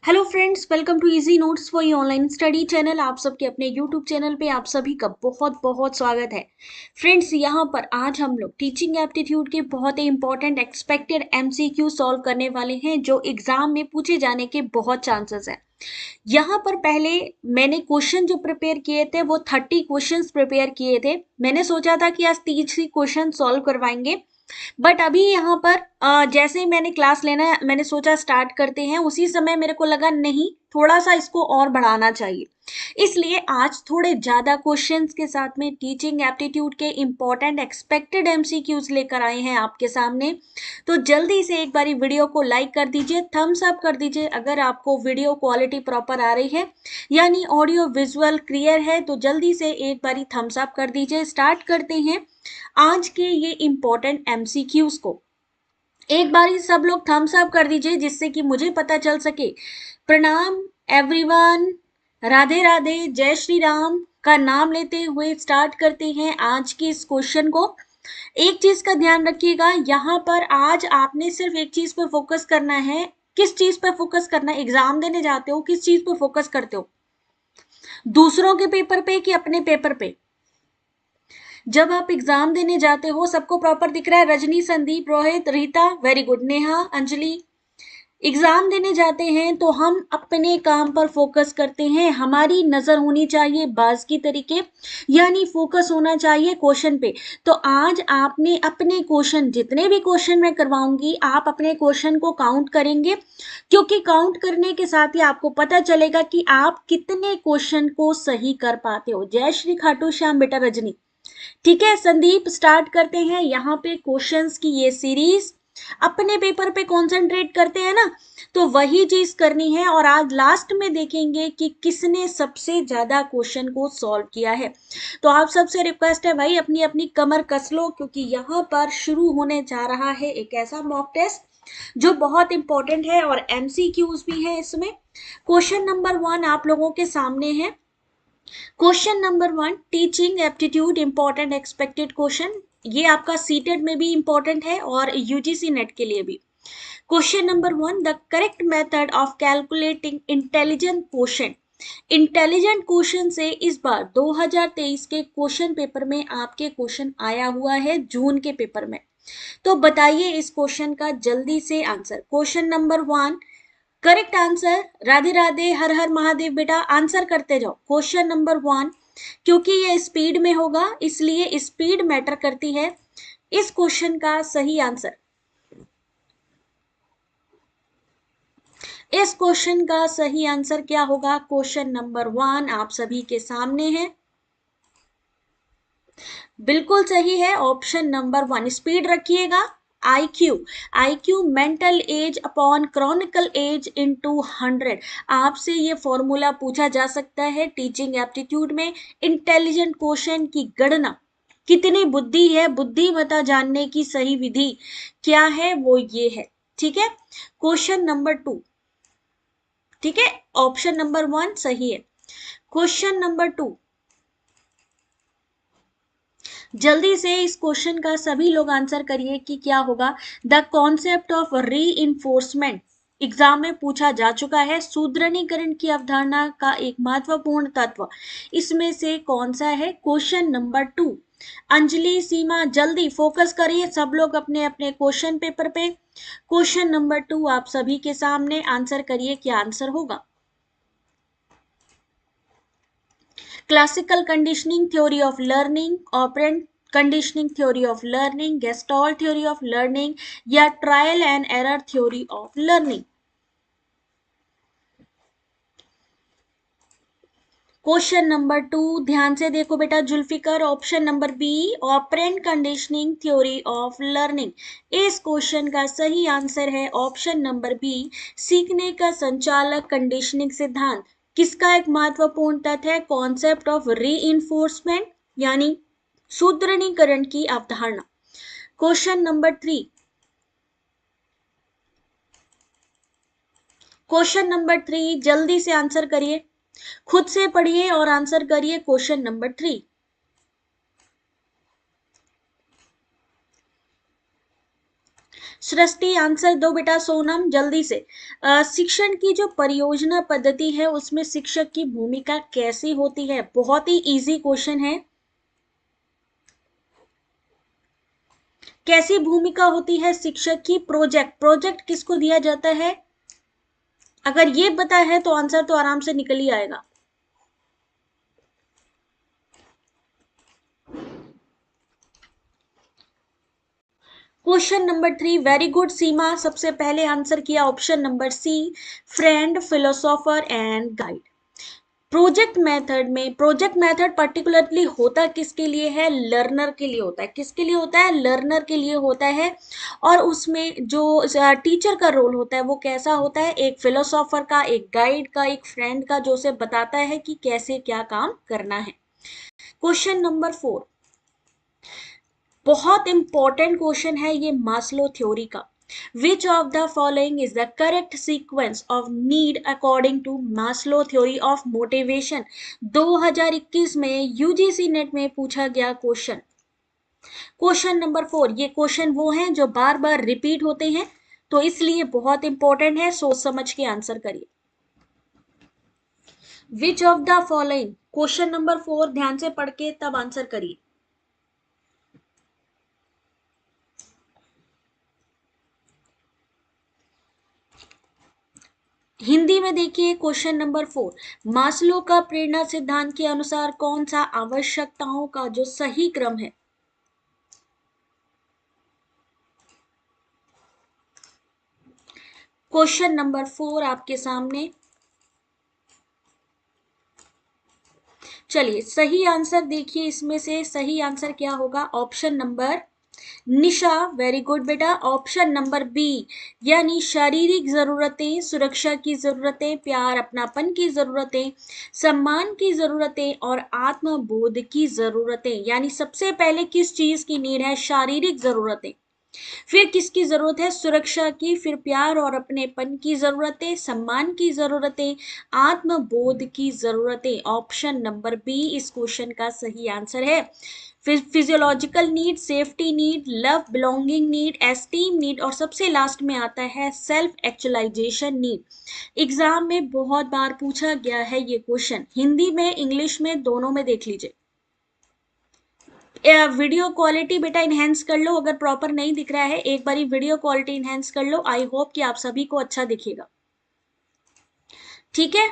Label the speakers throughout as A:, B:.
A: Hello friends, welcome to easy notes for you online study channel. आप सबके अपने YouTube channel पे आप सभी का बहुत बहुत स्वागत है। फ्रेंड्स, यहाँ पर आज हम लोग टीचिंग एप्टीट्यूड के बहुत ही इंपॉर्टेंट एक्सपेक्टेड एमसीक्यू सॉल्व करने वाले हैं, जो एग्जाम में पूछे जाने के बहुत चांसेस हैं। यहाँ पर पहले मैंने क्वेश्चन जो प्रिपेयर किए थे वो 30 क्वेश्चंस प्रिपेयर किए थे। मैंने सोचा था कि आज 30 ही क्वेश्चन सॉल्व करवाएंगे, बट अभी यहाँ पर जैसे ही मैंने क्लास लेना मैंने सोचा स्टार्ट करते हैं, उसी समय मेरे को लगा नहीं, थोड़ा सा इसको और बढ़ाना चाहिए। इसलिए आज थोड़े ज्यादा क्वेश्चंस के साथ में टीचिंग एप्टीट्यूड के इंपॉर्टेंट एक्सपेक्टेड एमसीक्यूज लेकर आए हैं आपके सामने। तो जल्दी से एक बारी वीडियो को लाइक कर दीजिए, थम्स अप कर दीजिए अगर आपको वीडियो क्वालिटी प्रॉपर आ रही है, यानी ऑडियो विजुअल क्लियर है, तो जल्दी से एक बारी थम्स अप कर दीजिए। स्टार्ट करते हैं आज के ये इंपॉर्टेंट एमसीक्यूज को। एक बारी सब लोग थम्स अप कर दीजिए जिससे कि मुझे पता चल सके। प्रणाम एवरीवन, राधे राधे, जय श्री राम का नाम लेते हुए स्टार्ट करते हैं आज के इस क्वेश्चन को। एक चीज का ध्यान रखिएगा, यहाँ पर आज आपने सिर्फ एक चीज पर फोकस करना है। किस चीज पर फोकस करना है? एग्जाम देने जाते हो, किस चीज पर फोकस करते हो? दूसरों के पेपर पे कि अपने पेपर पे? जब आप एग्जाम देने जाते हो, सबको प्रॉपर दिख रहा है? Rajni, Sandeep, Rohit, Rita, very good, Neha, Anjali. Exam देने जाते हैं तो हम अपने काम पर फोकस करते हैं, हमारी नजर होनी चाहिए बाज की तरीके, यानी फोकस होना चाहिए क्वेश्चन पे। तो आज आपने अपने क्वेश्चन, जितने भी क्वेश्चन मैं करवाऊंगी, आप अपने क्वेश्चन को काउंट करेंगे, क्योंकि काउंट करने के साथ ही आपको पता चलेगा कि आप कितने क्वेश्चन को सही कर पाते हो। जय श्री खाटू श्याम बेटा रजनी। ठीक है संदीप, स्टार्ट करते हैं यहाँ पे क्वेश्चंस की ये सीरीज। अपने पेपर पे कंसंट्रेट करते हैं ना, तो वही चीज करनी है। और आज लास्ट में देखेंगे कि किसने सबसे ज्यादा क्वेश्चन को सॉल्व किया है। तो आप सबसे रिक्वेस्ट है भाई, अपनी अपनी कमर कस लो, क्योंकि यहाँ पर शुरू होने जा रहा है एक ऐसा मॉक टेस्ट जो बहुत इंपॉर्टेंट है और एमसीक्यूज भी है इसमें। क्वेश्चन नंबर 1 आप लोगों के सामने है। Question number 1, teaching aptitude important expected question. ये आपका सीटेट में भी इंपॉर्टेंट है और यूजीसी नेट के लिए भी। Question number 1, the correct method of calculating intelligent question. Intelligent question से इस बार 2023 के क्वेश्चन पेपर में आपके क्वेश्चन आया हुआ है, जून के पेपर में। तो बताइए इस क्वेश्चन का जल्दी से answer. Question number 1 correct answer, Radhe Radhe, हर हर महादेव बेटा, आंसर करते जाओ। क्वेश्चन नंबर 1, क्योंकि ये स्पीड में होगा इसलिए स्पीड मैटर करती है। इस क्वेश्चन का सही आंसर, इस क्वेश्चन का सही आंसर क्या होगा? क्वेश्चन नंबर 1 आप सभी के सामने है, बिल्कुल सही है ऑप्शन नंबर 1। स्पीड रखिएगा। IQ, IQ mental age upon chronological age into 100। आपसे ये फॉर्मूला पूछा जा सकता है टीचिंग एप्टीट्यूड में। इंटेलिजेंट क्वेश्चन की गणना, कितनी बुद्धि है, बुद्धिमत्ता जानने की सही विधि क्या है, वो ये है। ठीक है, क्वेश्चन नंबर 2, ठीक है, ऑप्शन नंबर 1 सही है। क्वेश्चन नंबर 2, जल्दी से इस क्वेश्चन का सभी लोग आंसर करिए कि क्या होगा। द कॉन्सेप्ट ऑफ री इन्फोर्समेंट एग्जाम में पूछा जा चुका है। सुदृढ़ीकरण की अवधारणा का एक महत्वपूर्ण तत्व इसमें से कौन सा है? Question number 2। अंजलि, सीमा, जल्दी फोकस करिए सब लोग अपने अपने क्वेश्चन पेपर पे। क्वेश्चन नंबर 2 आप सभी के सामने, आंसर करिए क्या आंसर होगा। Classical conditioning theory of learning, operant conditioning theory of learning, gestalt theory of learning, या trial and error theory of learning. Question number 2 ध्यान से देखो बेटा Zulfikar, option number B, operant conditioning theory of learning. इस question का सही answer है option number B, सीखने का संचालक कंडीशनिंग सिद्धांत। किसका एक महत्वपूर्ण तथ्य है? कॉन्सेप्ट ऑफ रीइंफोर्समेंट, यानी सुदृढ़ीकरण की अवधारणा। क्वेश्चन नंबर 3, क्वेश्चन नंबर 3 जल्दी से आंसर करिए, खुद से पढ़िए और आंसर करिए। क्वेश्चन नंबर 3, सृष्टि आंसर दो बेटा। सोनम जल्दी से। शिक्षण की जो परियोजना पद्धति है उसमें शिक्षक की भूमिका कैसी होती है? बहुत ही इजी क्वेश्चन है। कैसी भूमिका होती है शिक्षक की? प्रोजेक्ट। प्रोजेक्ट किसको दिया जाता है? अगर ये पता है तो आंसर तो आराम से निकल ही आएगा। Question number 3, very good Seema, सबसे पहले आंसर किया option number C, friend, philosopher and guide. Project method में, प्रोजेक्ट मेथड पर्टिकुलरली होता किसके लिए है? लर्नर के लिए होता है। किसके लिए होता है? लर्नर के लिए होता है। और उसमें जो टीचर का रोल होता है वो कैसा होता है? एक फिलोसोफर का, एक गाइड का, एक फ्रेंड का, जो उसे बताता है कि कैसे क्या काम करना है। क्वेश्चन नंबर 4, बहुत इंपॉर्टेंट क्वेश्चन है ये मास्लो थ्योरी का। Which of the following is the correct sequence of need according to Maslow theory of motivation? 2021 में यूजीसी नेट में पूछा गया क्वेश्चन। क्वेश्चन नंबर 4, ये क्वेश्चन वो हैं जो बार बार रिपीट होते हैं, तो इसलिए बहुत इंपॉर्टेंट है, सोच समझ के आंसर करिए। विच of the following, question number 4 ध्यान से पढ़ के तब आंसर करिए। हिंदी में देखिए क्वेश्चन नंबर 4, मास्लो का प्रेरणा सिद्धांत के अनुसार कौन सा आवश्यकताओं का जो सही क्रम है? क्वेश्चन नंबर 4 आपके सामने। चलिए सही आंसर देखिए, इसमें से सही आंसर क्या होगा? ऑप्शन नंबर निशा, वेरी गुड बेटा। ऑप्शन नंबर बी, यानी शारीरिक जरूरतें, सुरक्षा की जरूरतें, प्यार अपनापन की जरूरतें, सम्मान की जरूरतें और आत्मबोध की जरूरतें। यानी सबसे पहले किस चीज की नीड है? शारीरिक जरूरतें। फिर किसकी जरूरत है? सुरक्षा की। फिर प्यार और अपनेपन की जरूरतें, सम्मान की जरूरतें, आत्मबोध की जरूरतें। ऑप्शन नंबर बी इस क्वेश्चन का सही आंसर है। फिर physiological need, safety need, love belonging need, esteem need और सबसे लास्ट में आता है सेल्फ एक्चुअलाइजेशन नीड। एग्जाम में बहुत बार पूछा गया है ये क्वेश्चन, हिंदी में इंग्लिश में दोनों में देख लीजिए। वीडियो क्वालिटी बेटा इनहेंस कर लो, अगर प्रॉपर नहीं दिख रहा है एक बारी वीडियो क्वालिटी इनहेंस कर लो, आई होप कि आप सभी को अच्छा दिखेगा। ठीक है,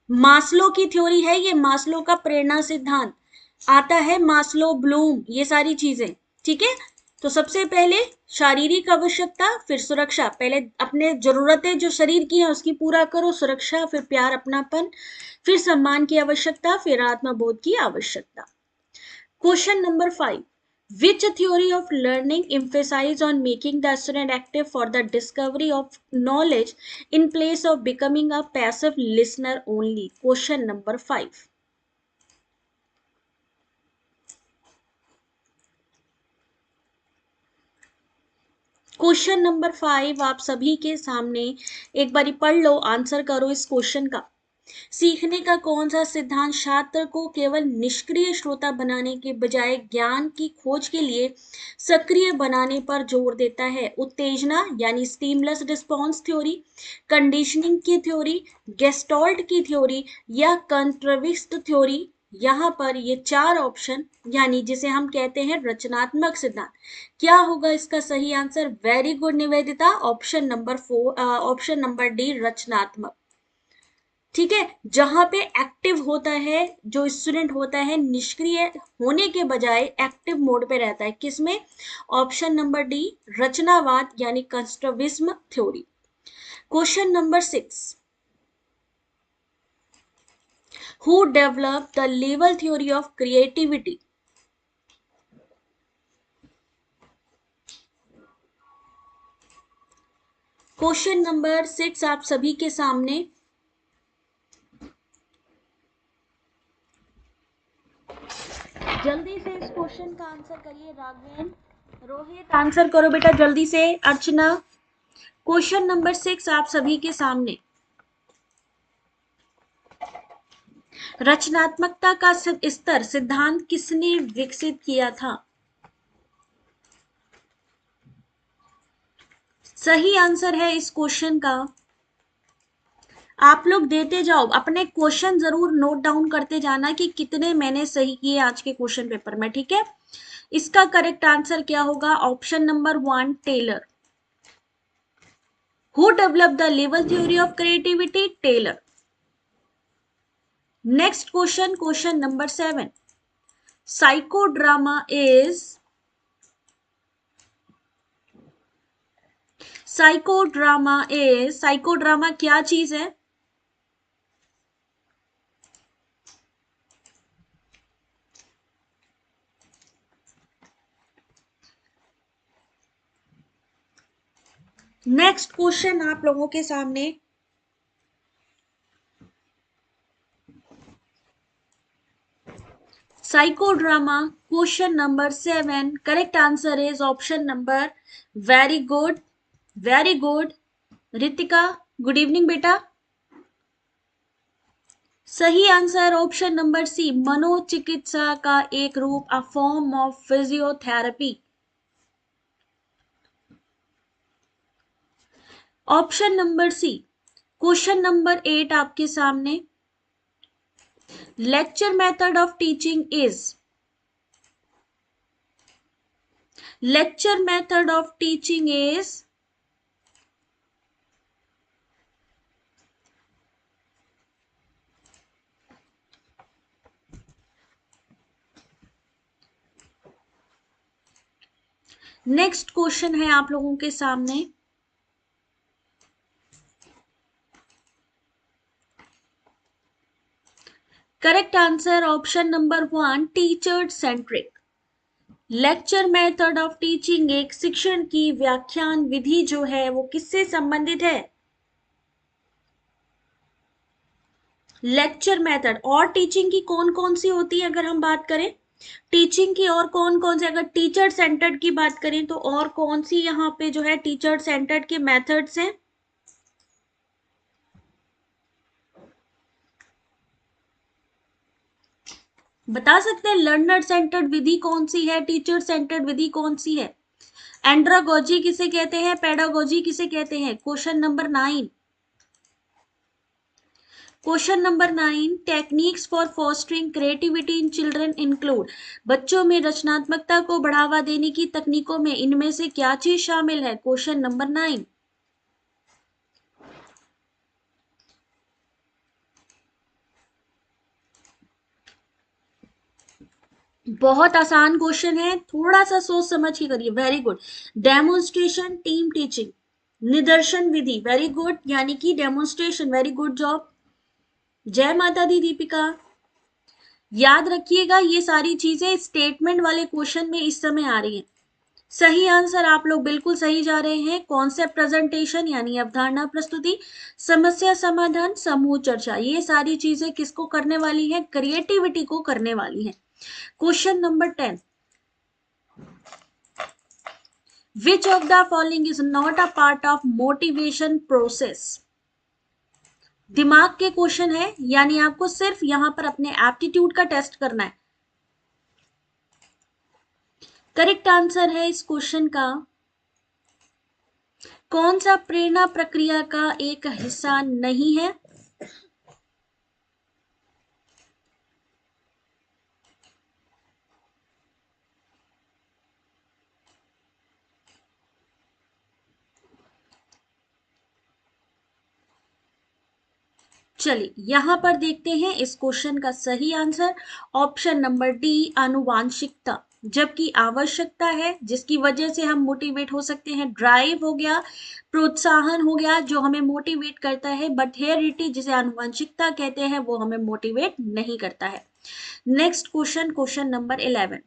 A: मास्लो की थ्योरी है ये, मास्लो का प्रेरणा सिद्धांत आता है, मास्लो, ब्लूम, ये सारी चीजें। ठीक है, तो सबसे पहले शारीरिक आवश्यकता, फिर सुरक्षा, पहले अपने जरूरतें जो शरीर की हैं उसकी पूरा करो, सुरक्षा, फिर प्यार अपनापन, फिर सम्मान की आवश्यकता, फिर आत्मबोध की आवश्यकता। Question number 5. Which theory of learning emphasize on making the student active for the discovery of knowledge in place of becoming a passive listener only? Question number 5. Question number 5 आप सभी के सामने, एक बारी पढ़ लो, आंसर करो इस क्वेश्चन का। सीखने का कौन सा सिद्धांत छात्र को केवल निष्क्रिय श्रोता बनाने के बजाय ज्ञान की खोज के लिए सक्रिय बनाने पर जोर देता है? उत्तेजना यानी स्टिमुलस रिस्पॉन्स थ्योरी, कंडीशनिंग की थ्योरी, गेस्टॉल्ट की थ्योरी या कंट्रविस्ट थ्योरी? यहाँ पर ये चार ऑप्शन, यानी जिसे हम कहते हैं रचनात्मक सिद्धांत। क्या होगा इसका सही answer? Very good Nivedita, option number 4, option number D, रचनात्मक। ठीक है, जहां पे एक्टिव होता है, जो स्टूडेंट होता है निष्क्रिय होने के बजाय एक्टिव मोड पे रहता है, किसमें? ऑप्शन नंबर डी, रचनावाद यानी constructivism theory. Question number 6, who develop the level theory of creativity? Question number 6 आप सभी के सामने। जल्दी से इस क्वेश्चन का आंसर करिए। राघवेन, रोहित, आंसर करो बेटा जल्दी से। अर्चना, क्वेश्चन नंबर 6 आप सभी के सामने। रचनात्मकता का स्तर सिद्धांत किसने विकसित किया था? सही आंसर है इस क्वेश्चन का, आप लोग देते जाओ, अपने क्वेश्चन जरूर नोट डाउन करते जाना कि कितने मैंने सही किए आज के क्वेश्चन पेपर में, ठीक है। इसका करेक्ट आंसर क्या होगा, option number 1 Taylor. Who develop the level theory of creativity, Taylor. Next question, question number 7, psychodrama is, psychodrama क्या चीज है। नेक्स्ट क्वेश्चन आप लोगों के सामने, psychodrama question number 7, correct answer is option number, very good, very good. Ritika, good evening बेटा। सही answer option number सी, मनोचिकित्सा का एक रूप, a form of physiotherapy. Option number C. Question number 8 आपके सामने, lecture method of teaching is, lecture method of teaching is, next question है आप लोगों के सामने, correct answer option number 1 teacher centric. Lecture method of teaching एक शिक्षण की व्याख्यान विधि जो है वो किससे संबंधित है, लेक्चर मेथड। और टीचिंग की कौन कौन सी होती है, अगर हम बात करें टीचिंग की, और कौन कौन से, अगर टीचर सेंटर्ड की बात करें तो और कौन सी यहाँ पे जो है टीचर सेंटर्ड के मेथड्स हैं, बता सकते हैं। लर्नर सेंटर्ड विधि कौन सी है, टीचर सेंटर्ड विधि कौन सी है, एंड्रागोजी किसे कहते हैं, पेडागोजी किसे कहते हैं। Question number 9, question number 9, techniques for fostering creativity in children include, बच्चों में रचनात्मकता को बढ़ावा देने की तकनीकों में इनमें से क्या चीज शामिल है। क्वेश्चन नंबर 9, बहुत आसान क्वेश्चन है, थोड़ा सा सोच समझ के करिए। Very good. Demonstration, team teaching, निदर्शन विधि, वेरी गुड, यानी कि डेमोन्स्ट्रेशन, वेरी गुड जॉब। जय माता दी दीपिका। याद रखिएगा ये सारी चीजें स्टेटमेंट वाले क्वेश्चन में इस समय आ रही हैं। सही आंसर आप लोग बिल्कुल सही जा रहे हैं। कॉन्सेप्ट प्रेजेंटेशन यानी अवधारणा प्रस्तुति, समस्या समाधान, समूह चर्चा, ये सारी चीजें किसको करने वाली है, क्रिएटिविटी को करने वाली है। Question number 10, which of the following is not a part of motivation process. दिमाग के क्वेश्चन है, यानी आपको सिर्फ यहां पर अपने एप्टीट्यूड का टेस्ट करना है। करेक्ट आंसर है इस क्वेश्चन का, कौन सा प्रेरणा प्रक्रिया का एक हिस्सा नहीं है। चलिए यहां पर देखते हैं इस क्वेश्चन का सही आंसर, ऑप्शन नंबर डी, आनुवांशिकता। जबकि आवश्यकता है जिसकी वजह से हम मोटिवेट हो सकते हैं, ड्राइव हो गया, प्रोत्साहन हो गया जो हमें मोटिवेट करता है, बट हेरिडिटी जिसे आनुवांशिकता कहते हैं वो हमें मोटिवेट नहीं करता है। Next question, question number 11,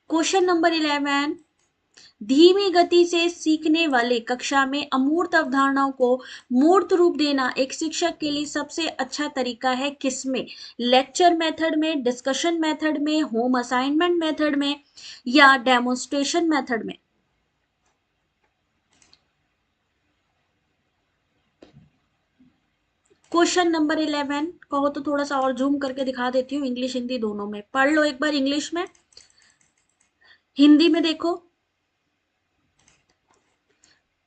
A: question number 11, धीमी गति से सीखने वाले कक्षा में अमूर्त अवधारणाओं को मूर्त रूप देना एक शिक्षक के लिए सबसे अच्छा तरीका है किसमें, लेक्चर मेथड में, डिस्कशन मेथड में, होम असाइनमेंट मेथड में, या डेमोन्स्ट्रेशन मेथड में। क्वेश्चन नंबर 11 कहो तो थोड़ा सा और जूम करके दिखा देती हूँ, इंग्लिश हिंदी दोनों में पढ़ लो एक बार इंग्लिश में। हिंदी में देखो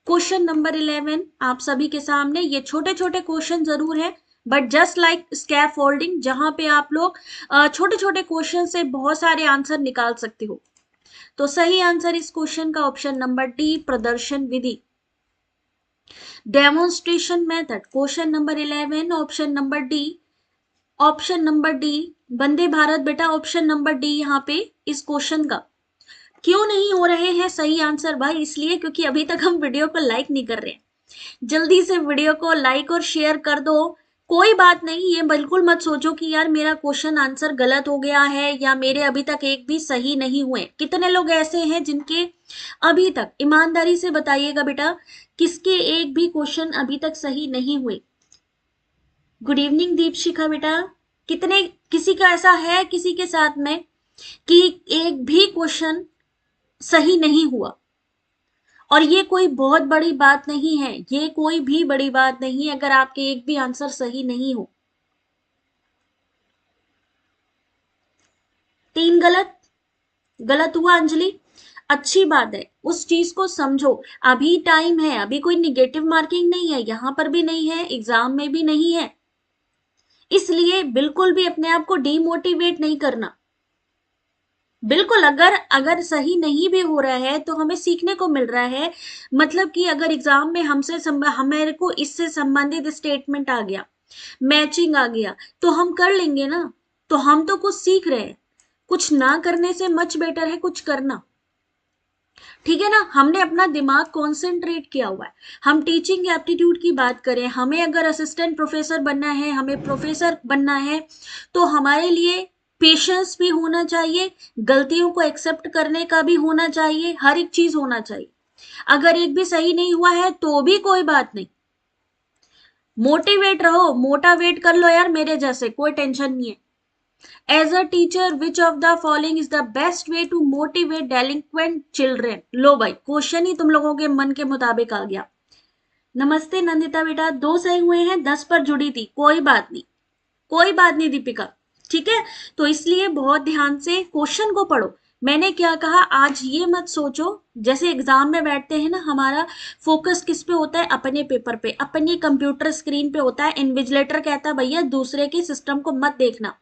A: क्वेश्चन नंबर 11 आप सभी के सामने। ये छोटे छोटे क्वेश्चन जरूर है बट जस्ट लाइक स्कैप फोल्डिंग, जहां पे आप लोग छोटे छोटे क्वेश्चन से बहुत सारे आंसर निकाल सकते हो। तो सही आंसर इस क्वेश्चन का ऑप्शन नंबर डी, प्रदर्शन विधि, demonstration method. Question number 11 option number D, option number D Vande Bharat बेटा, ऑप्शन नंबर डी यहाँ पे इस क्वेश्चन का। क्यों नहीं हो रहे हैं सही आंसर भाई? इसलिए क्योंकि अभी तक हम वीडियो को लाइक नहीं कर रहे हैं। जल्दी से वीडियो को लाइक और शेयर कर दो। कोई बात नहीं, ये बिल्कुल मत सोचो कि यार मेरा क्वेश्चन आंसर गलत हो गया है या मेरे अभी तक एक भी सही नहीं हुए। कितने लोग ऐसे हैं जिनके अभी तक, ईमानदारी से बताइएगा बेटा, किसके एक भी क्वेश्चन अभी तक सही नहीं हुए? गुड इवनिंग दीपशिखा बेटा। कितने, किसी का ऐसा है किसी के साथ में कि एक भी क्वेश्चन सही नहीं हुआ? और ये कोई बहुत बड़ी बात नहीं है, ये कोई भी बड़ी बात नहीं है अगर आपके एक भी आंसर सही नहीं हो। 3 गलत, गलत हुआ अंजलि। अच्छी बात है, उस चीज को समझो। अभी टाइम है, अभी कोई निगेटिव मार्किंग नहीं है, यहां पर भी नहीं है, एग्जाम में भी नहीं है, इसलिए बिल्कुल भी अपने आप को डिमोटिवेट नहीं करना। बिल्कुल, अगर अगर सही नहीं भी हो रहा है तो हमें सीखने को मिल रहा है। मतलब कि अगर एग्जाम में हमारे को इससे संबंधित स्टेटमेंट आ गया, मैचिंग आ गया, तो हम कर लेंगे ना। तो हम तो कुछ सीख रहे हैं। कुछ ना करने से मच बेटर है कुछ करना। ठीक है ना, हमने अपना दिमाग कॉन्सेंट्रेट किया हुआ है। हम टीचिंग एप्टीट्यूड की बात करें, हमें अगर असिस्टेंट प्रोफेसर बनना है, हमें प्रोफेसर बनना है, तो हमारे लिए पेशेंस भी होना चाहिए, गलतियों को एक्सेप्ट करने का भी होना चाहिए, हर एक चीज होना चाहिए। अगर एक भी सही नहीं हुआ है तो भी कोई बात नहीं, मोटिवेट रहो, मोटिवेट कर लो यार मेरे जैसे, कोई टेंशन नहीं है। As a teacher, which of the following is the best way to motivate delinquent children? लो भाई, क्वेश्चन ही तुम लोगों के मन के मुताबिक आ गया। नमस्ते नंदिता बेटा, 2 सही हुए हैं, 10 पर जुड़ी थी, कोई बात नहीं, कोई बात नहीं दीपिका। ठीक है, तो इसलिए बहुत ध्यान से क्वेश्चन को पढ़ो। मैंने क्या कहा, आज ये मत सोचो, जैसे एग्जाम में बैठते हैं ना, हमारा फोकस किस पे होता है? अपने पेपर पे, अपनी कंप्यूटर स्क्रीन पे होता है। इन्विजिलेटर कहता है भैया दूसरे के सिस्टम को मत देखना।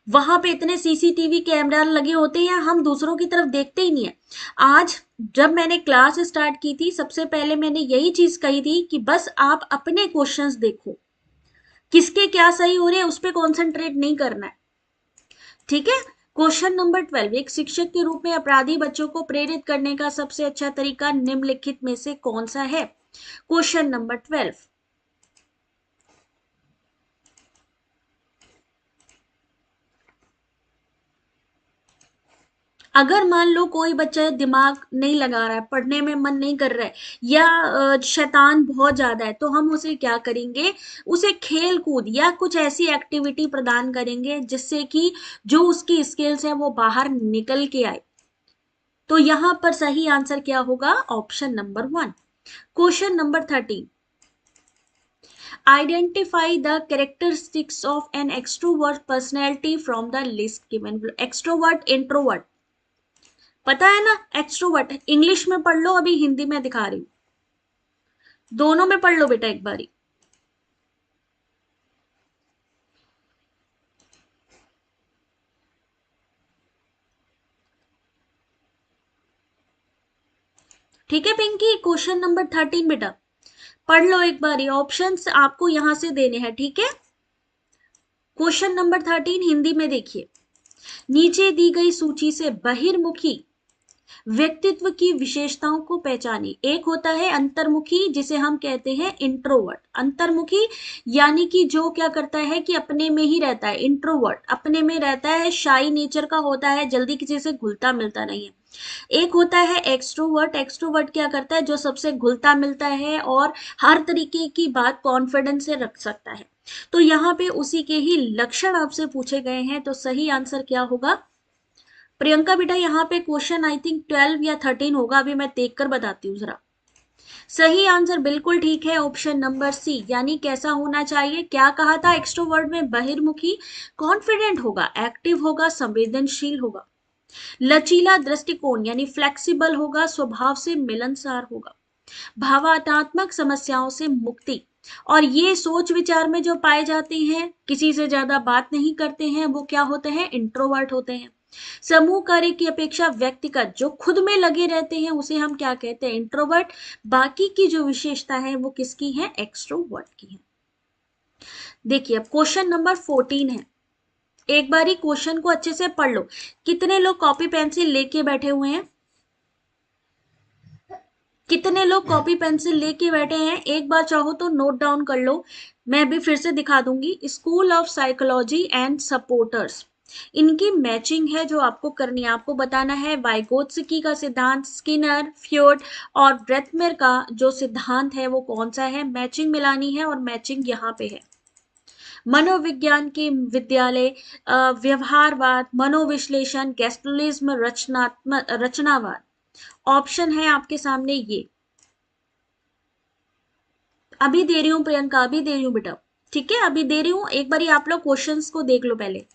A: वहां पे इतने सीसीटीवी कैमरा लगे होते हैं, हम दूसरों की तरफ देखते ही नहीं है। आज जब मैंने क्लास स्टार्ट की थी, सबसे पहले मैंने यही चीज कही थी कि बस आप अपने क्वेश्चंस देखो, किसके क्या सही हो रहे हैं उस पर कॉन्सेंट्रेट नहीं करना है। ठीक है, क्वेश्चन नंबर 12, एक शिक्षक के रूप में अपराधी बच्चों को प्रेरित करने का सबसे अच्छा तरीका निम्नलिखित में से कौन सा है? क्वेश्चन नंबर 12, अगर मान लो कोई बच्चा दिमाग नहीं लगा रहा है, पढ़ने में मन नहीं कर रहा है, या शैतान बहुत ज्यादा है, तो हम उसे क्या करेंगे? उसे खेल कूद या कुछ ऐसी एक्टिविटी प्रदान करेंगे जिससे कि जो उसकी स्किल्स है वो बाहर निकल के आए। तो यहां पर सही आंसर क्या होगा? Option number 1। Question number 13, identify the characteristics of an extrovert personality from the list given. Extrovert, introvert, पता है ना? एक्सट्रोवर्ट इंग्लिश में पढ़ लो, अभी हिंदी में दिखा रही हूं, दोनों में पढ़ लो बेटा एक बारी। ठीक है पिंकी, क्वेश्चन नंबर 13 बेटा पढ़ लो एक बारी, ऑप्शंस आपको यहां से देने हैं। ठीक है, क्वेश्चन नंबर 13 हिंदी में देखिए, नीचे दी गई सूची से बहिर्मुखी व्यक्तित्व की विशेषताओं को पहचानिए। एक होता है अंतर्मुखी, जिसे हम कहते हैं इंट्रोवर्ट। अंतर्मुखी यानी कि जो क्या करता है कि अपने में ही रहता है। इंट्रोवर्ट अपने में रहता है, शाई नेचर का होता है, जल्दी किसी से घुलता मिलता नहीं है। एक होता है एक्सट्रोवर्ट। एक्सट्रोवर्ट क्या करता है? जो सबसे घुलता मिलता है और हर तरीके की बात कॉन्फिडेंस से रख सकता है। तो यहाँ पे उसी के ही लक्षण आपसे पूछे गए हैं, तो सही आंसर क्या होगा? प्रियंका बेटा यहाँ पे क्वेश्चन आई थिंक 12 या 13 होगा, अभी मैं देख कर बताती हूँ जरा। सही आंसर बिल्कुल ठीक है, ऑप्शन नंबर सी। यानी कैसा होना चाहिए? क्या कहा था? एक्सट्रोवर्ट में बहिर्मुखी, कॉन्फिडेंट होगा, एक्टिव होगा, संवेदनशील होगा। लचीला दृष्टिकोण यानी फ्लेक्सिबल होगा, स्वभाव से मिलनसार होगा, भावनात्मक समस्याओं से मुक्ति, और ये सोच विचार में जो पाए जाते हैं, किसी से ज्यादा बात नहीं करते हैं, वो क्या होते हैं, इंट्रोवर्ट होते हैं। समूह कार्य की अपेक्षा व्यक्तिगत जो खुद में लगे रहते हैं उसे हम क्या कहते हैं, इंट्रोवर्ट। बाकी की जो विशेषता है वो किसकी है, एक्सट्रोवर्ट की है। देखिए अब क्वेश्चन नंबर 14 है, एक बारी क्वेश्चन को अच्छे से पढ़ लो। कितने लोग कॉपी पेंसिल लेके बैठे हुए हैं, कितने लोग कॉपी पेंसिल लेके बैठे हैं, एक बार चाहो तो नोट डाउन कर लो, मैं भी फिर से दिखा दूंगी। School of psychology and supporters, इनकी मैचिंग है जो आपको करनी है। आपको बताना है वाइगोत्स्की का सिद्धांत, स्किनर, फ्योर्ड और ब्रेथमेर का जो सिद्धांत है वो कौन सा है, मैचिंग मिलानी है, और मैचिंग यहाँ पे है। मनोविज्ञान के विद्यालय, व्यवहारवाद, मनोविश्लेषण, गेस्टुलिज्म, रचनात्मक रचनावाद। ऑप्शन है आपके सामने ये, अभी दे रही हूँ प्रियंका, अभी दे रही हूँ बेटा, ठीक है अभी दे रही हूँ, एक बारी आप लोग क्वेश्चंस को देख लो पहले।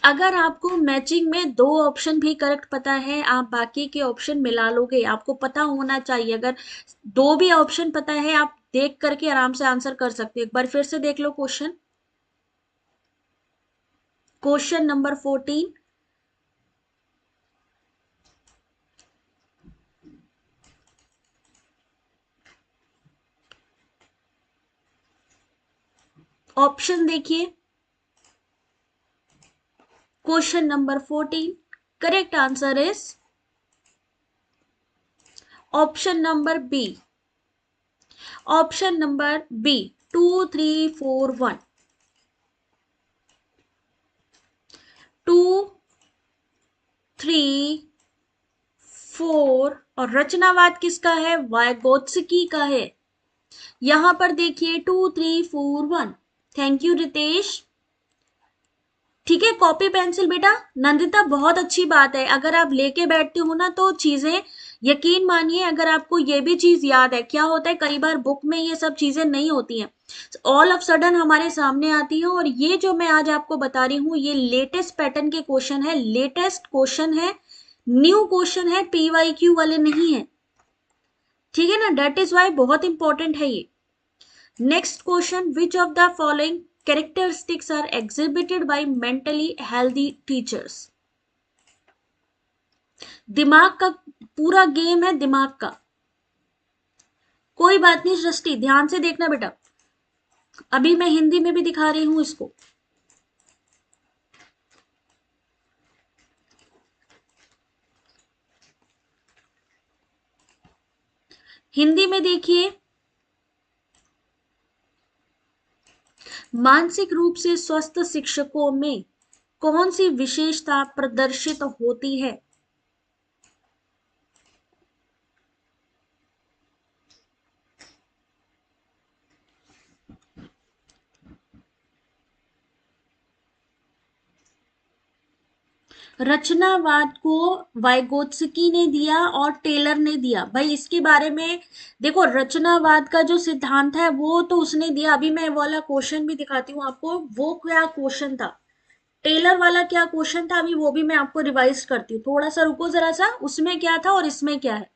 A: अगर आपको मैचिंग में दो ऑप्शन भी करेक्ट पता है, आप बाकी के ऑप्शन मिला लोगे, आपको पता होना चाहिए। अगर दो भी ऑप्शन पता है, आप देख करके आराम से आंसर कर सकते हो। एक बार फिर से देख लो क्वेश्चन, क्वेश्चन नंबर 14। ऑप्शन देखिए, question number 14, correct answer is option number B, option number B, 2341, 234। और रचनावाद किसका है, वाइगोत्स्की का है। यहां पर देखिए 2341। Thank you Ritesh. ठीक है, कॉपी पेंसिल बेटा, नंदिता बहुत अच्छी बात है, अगर आप लेके बैठते हो ना तो चीजें, यकीन मानिए अगर आपको ये भी चीज याद है, क्या होता है कई बार बुक में ये सब चीजें नहीं होती हैं, ऑल ऑफ सडन हमारे सामने आती है। और ये जो मैं आज आपको बता रही हूँ ये लेटेस्ट पैटर्न के क्वेश्चन है, लेटेस्ट क्वेश्चन है, न्यू क्वेश्चन है, पीवाईक्यू वाले नहीं है, ठीक है ना, डेट इज वाई बहुत इंपॉर्टेंट है ये। Next question, which of the following characteristics are exhibited by mentally healthy teachers. दिमाग का पूरा गेम है, दिमाग का, कोई बात नहीं सृष्टि, ध्यान से देखना बेटा, अभी मैं हिंदी में भी दिखा रही हूं इसको। हिंदी में देखिए, मानसिक रूप से स्वस्थ शिक्षकों में कौन सी विशेषता प्रदर्शित होती है। रचनावाद को वाइगोत्स्की ने दिया और टेलर ने दिया, भाई इसके बारे में देखो, रचनावाद का जो सिद्धांत है वो तो उसने दिया, अभी मैं वाला क्वेश्चन भी दिखाती हूँ आपको, वो क्या क्वेश्चन था, टेलर वाला क्या क्वेश्चन था, अभी वो भी मैं आपको रिवाइज करती हूँ, थोड़ा सा रुको जरा सा, उसमें क्या था और इसमें क्या है।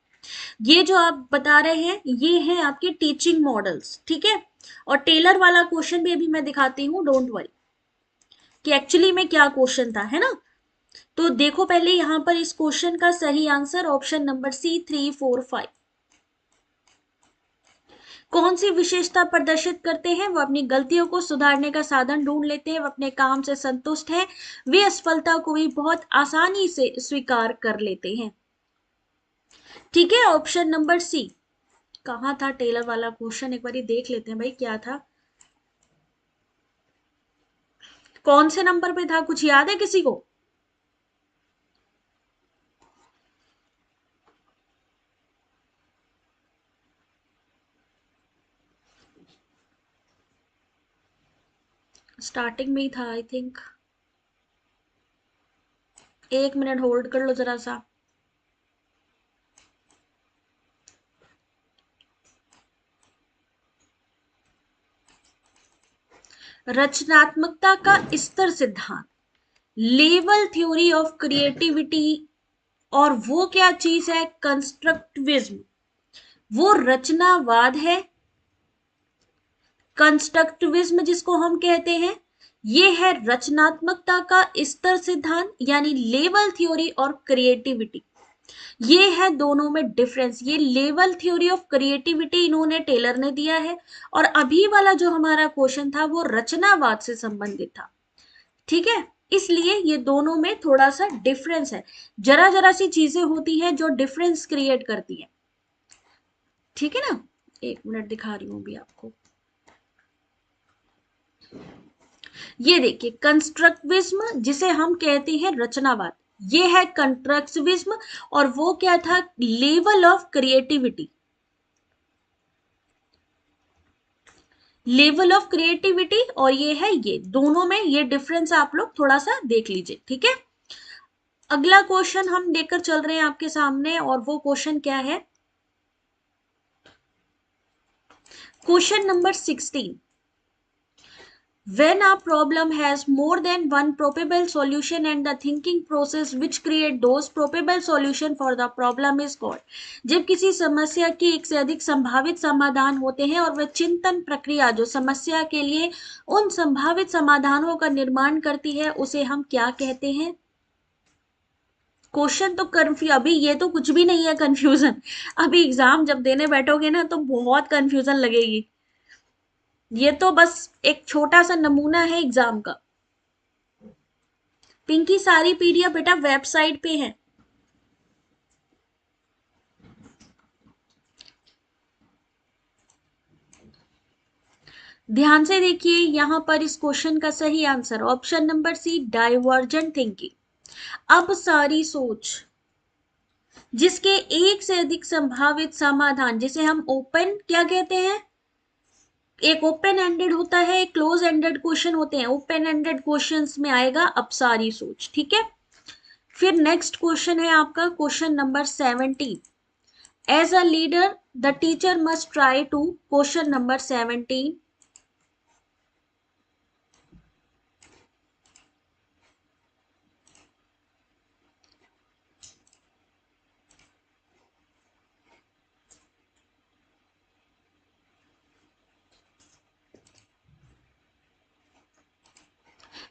A: ये जो आप बता रहे हैं ये है आपके टीचिंग मॉडल्स, ठीक है, और टेलर वाला क्वेश्चन भी अभी मैं दिखाती हूँ, डोंट वरी, कि एक्चुअली में क्या क्वेश्चन था, है ना। तो देखो पहले यहां पर इस क्वेश्चन का सही आंसर ऑप्शन नंबर सी, 345। कौन सी विशेषता प्रदर्शित करते हैं, वो अपनी गलतियों को सुधारने का साधन ढूंढ लेते हैं, वो अपने काम से संतुष्ट हैं, वे असफलता को भी बहुत आसानी से स्वीकार कर लेते हैं। ठीक है, ऑप्शन नंबर सी। कहाँ था टेलर वाला क्वेश्चन, एक बार देख लेते हैं भाई क्या था, कौन से नंबर पे था, कुछ याद है किसी को। स्टार्टिंग में ही था आई थिंक, एक मिनट होल्ड कर लो जरा सा। रचनात्मकता का स्तर सिद्धांत, लेवल थ्योरी ऑफ क्रिएटिविटी, और वो क्या चीज है? कंस्ट्रक्टिविज्म, वो रचनावाद है। कंस्ट्रक्टिविज्म जिसको हम कहते हैं, ये है रचनात्मकता का स्तर सिद्धांत, यानी लेवल थ्योरी और क्रिएटिविटी। ये है दोनों में डिफरेंस। ये लेवल थ्योरी ऑफ क्रिएटिविटी इन्होंने टेलर ने दिया है, और अभी वाला जो हमारा क्वेश्चन था वो रचनावाद से संबंधित था। ठीक है, इसलिए ये दोनों में थोड़ा सा डिफरेंस है। जरा जरा सी चीजें होती हैं जो डिफरेंस क्रिएट करती है। ठीक है ना, एक मिनट दिखा रही हूं अभी आपको। ये देखिए, कंस्ट्रक्टिविज्म जिसे हम कहते हैं रचनावाद, ये है कंस्ट्रक्टिविज्म, और वो क्या था? Level of creativity. Level of creativity, और ये है, ये दोनों में ये डिफरेंस आप लोग थोड़ा सा देख लीजिए। ठीक है, अगला क्वेश्चन हम लेकर चल रहे हैं आपके सामने, और वो क्वेश्चन क्या है? Question number 16। When a problem has more than one probable solution and the thinking process which create those probable solution for the problem is called, जब किसी समस्या के एक से अधिक संभावित समाधान होते हैं और वह चिंतन प्रक्रिया जो समस्या के लिए उन संभावित समाधानों का निर्माण करती है, उसे हम क्या कहते हैं? क्वेश्चन तो अभी ये तो कुछ भी नहीं है कंफ्यूजन। अभी एग्जाम जब देने बैठोगे ना तो बहुत कंफ्यूजन लगेगी। ये तो बस एक छोटा सा नमूना है एग्जाम का। पिंकी, सारी पीडीएफ बेटा वेबसाइट पे है। ध्यान से देखिए, यहां पर इस क्वेश्चन का सही answer option number C, divergent thinking. अब सारी सोच जिसके एक से अधिक संभावित समाधान, जिसे हम ओपन क्या कहते हैं? एक ओपन एंडेड होता है, एक क्लोज एंडेड क्वेश्चन होते हैं। ओपन एंडेड क्वेश्चंस में आएगा अब सारी सोच। ठीक है, फिर नेक्स्ट क्वेश्चन है आपका question number 17। As a leader the teacher must try to, question number 17।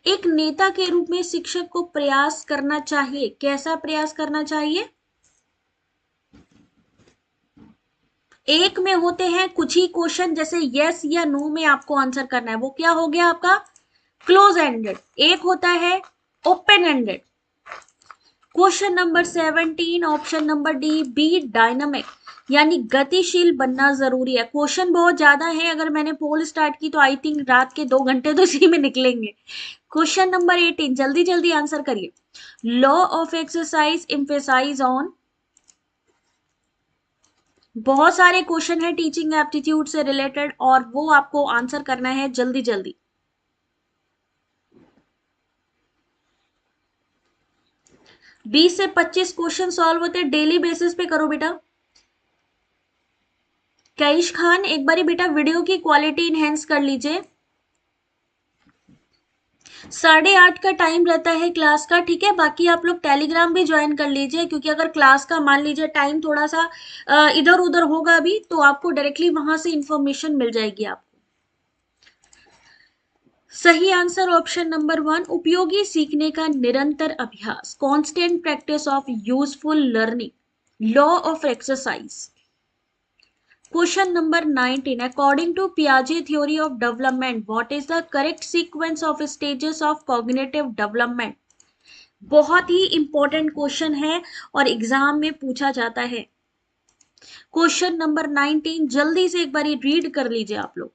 A: एक नेता के रूप में शिक्षक को प्रयास करना चाहिए। कैसा प्रयास करना चाहिए? एक में होते हैं कुछ ही क्वेश्चन, जैसे यस या नो में आपको आंसर करना है, वो क्या हो गया आपका? Close ended. एक होता है open ended. Question number 17 option number D, B dynamic, यानी गतिशील बनना जरूरी है। क्वेश्चन बहुत ज्यादा है, अगर मैंने पोल स्टार्ट की तो आई थिंक रात के 2 घंटे तो इसी में निकलेंगे। क्वेश्चन नंबर 18, जल्दी जल्दी आंसर करिए। Law of exercise emphasize on, बहुत सारे क्वेश्चन है टीचिंग एप्टीट्यूड से रिलेटेड, और वो आपको आंसर करना है जल्दी जल्दी। 20 से 25 क्वेश्चन सॉल्व होते हैं डेली बेसिस पे, करो बेटा। कैश खान, एक बारी बेटा वीडियो की क्वालिटी इनहेंस कर लीजिए। 8:30 का टाइम रहता है क्लास का। ठीक है, बाकी आप लोग टेलीग्राम भी ज्वाइन कर लीजिए, क्योंकि अगर क्लास का मान लीजिए टाइम थोड़ा सा इधर उधर होगा अभी, तो आपको डायरेक्टली वहां से इंफॉर्मेशन मिल जाएगी आपको। सही आंसर ऑप्शन नंबर 1, उपयोगी सीखने का निरंतर अभ्यास, constant practice of useful learning, law of exercise. Question number 19, according to पियाजे theory of development what is the correct sequence of stages of cognitive development. बहुत ही इंपॉर्टेंट क्वेश्चन है और एग्जाम में पूछा जाता है। क्वेश्चन नंबर 19 जल्दी से एक बार रीड कर लीजिए आप लोग।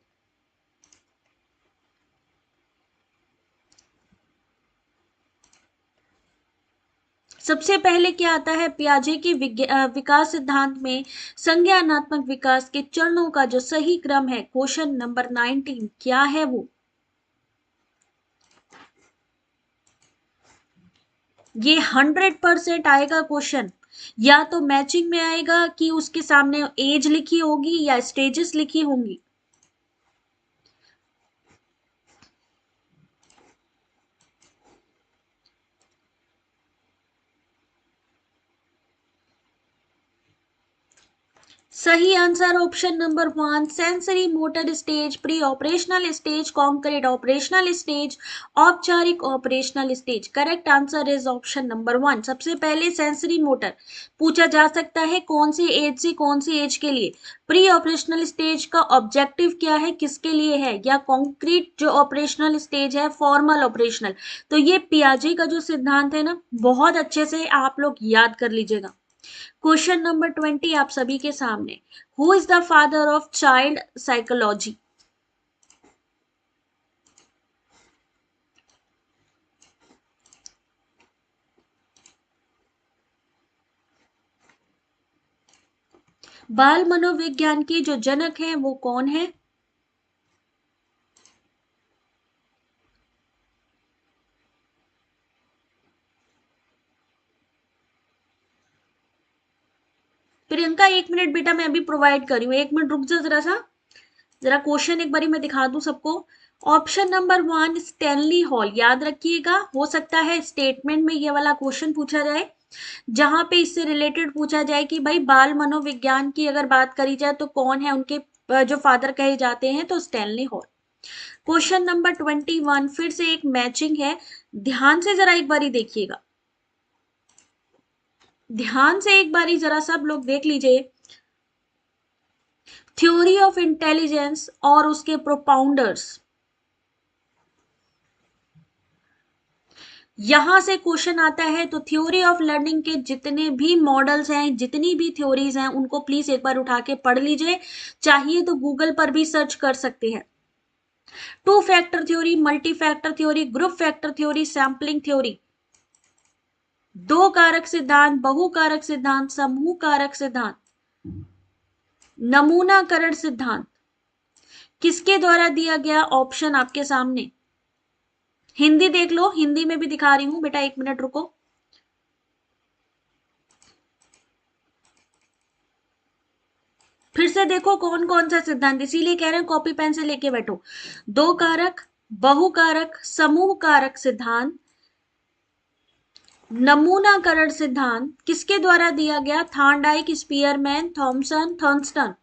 A: सबसे पहले क्या आता है? पियाजे के विकास सिद्धांत में संज्ञानात्मक विकास के चरणों का जो सही क्रम है, क्वेश्चन नंबर 19 क्या है वो? ये 100% आएगा क्वेश्चन, या तो मैचिंग में आएगा कि उसके सामने एज लिखी होगी या स्टेजेस लिखी होंगी। सही answer option number 1, sensory motor stage, pre operational stage, concrete operational stage, औपचारिक operational stage. Correct answer is option number 1। सबसे पहले सेंसरी मोटर पूछा जा सकता है कौन सी एज से कौन सी एज के लिए। प्री ऑपरेशनल स्टेज का ऑब्जेक्टिव क्या है, किसके लिए है, या कॉन्क्रीट जो ऑपरेशनल स्टेज है फॉर्मल ऑपरेशनल। तो ये पियाजे का जो सिद्धांत है ना, बहुत अच्छे से आप लोग याद कर लीजिएगा। क्वेश्चन नंबर 20 आप सभी के सामने, who is the father of child psychology. बाल मनोविज्ञान के जो जनक हैं वो कौन है। प्रियंका 1 मिनट बेटा, मैं अभी प्रोवाइड कर रही हूँ, 1 मिनट रुक जा जरा सा, जरा क्वेश्चन एक बारी मैं दिखा दूं सबको। ऑप्शन नंबर 1 स्टैनली हॉल, याद रखिएगा, हो सकता है स्टेटमेंट में ये वाला क्वेश्चन पूछा जाए जहां पे इससे रिलेटेड पूछा जाए कि भाई बाल मनोविज्ञान की अगर बात करी जाए तो कौन है उनके जो फादर कहे जाते हैं, तो स्टैनली हॉल। क्वेश्चन नंबर 21 फिर से एक मैचिंग है, ध्यान से जरा एक बारी देखिएगा, ध्यान से एक बारी जरा सब लोग देख लीजिए। थ्योरी ऑफ इंटेलिजेंस और उसके प्रोपाउंडर्स, यहां से क्वेश्चन आता है। तो थ्योरी ऑफ लर्निंग के जितने भी मॉडल्स हैं, जितनी भी थ्योरीज हैं, उनको प्लीज एक बार उठा के पढ़ लीजिए, चाहिए तो गूगल पर भी सर्च कर सकते हैं। Two factor theory, multi factor theory, group factor theory, sampling theory, दो कारक सिद्धांत, बहु कारक सिद्धांत, समूह कारक सिद्धांत, नमूनाकरण सिद्धांत, किसके द्वारा दिया गया। ऑप्शन आपके सामने, हिंदी देख लो, हिंदी में भी दिखा रही हूं बेटा, 1 मिनट रुको। फिर से देखो कौन कौन सा सिद्धांत, इसीलिए कह रहे हैं कॉपी पेन से लेके बैठो। दो कारक, बहु कारक, समूह कारक सिद्धांत, नमूनाकरण सिद्धांत, किसके द्वारा दिया गया। Thorndike, Spearman, Thomson, Thurstone.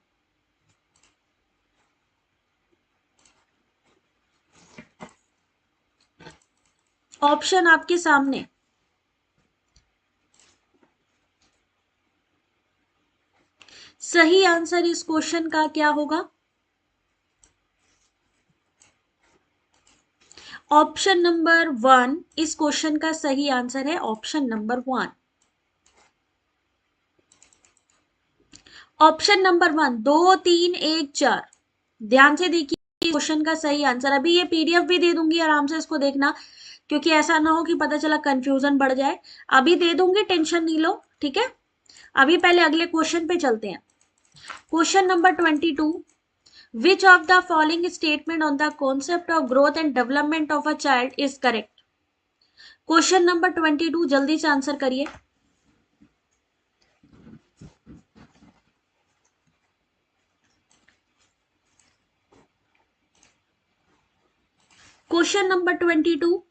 A: Option आपके सामने, सही आंसर इस क्वेश्चन का क्या होगा। ऑप्शन नंबर 1 इस क्वेश्चन का सही आंसर है, ऑप्शन नंबर 1। ऑप्शन नंबर 1, 2 3 1 4, ध्यान से देखिए क्वेश्चन का सही आंसर। अभी ये पीडीएफ भी दे दूंगी, आराम से इसको देखना, क्योंकि ऐसा ना हो कि पता चला कंफ्यूजन बढ़ जाए। अभी दे दूंगी, टेंशन नहीं लो, ठीक है। अभी पहले अगले क्वेश्चन पे चलते हैं। Question number 22, which of the following statement on the concept of growth and development of a child is correct. Question number 22 जल्दी से आंसर करिए। क्वेश्चन नंबर 22,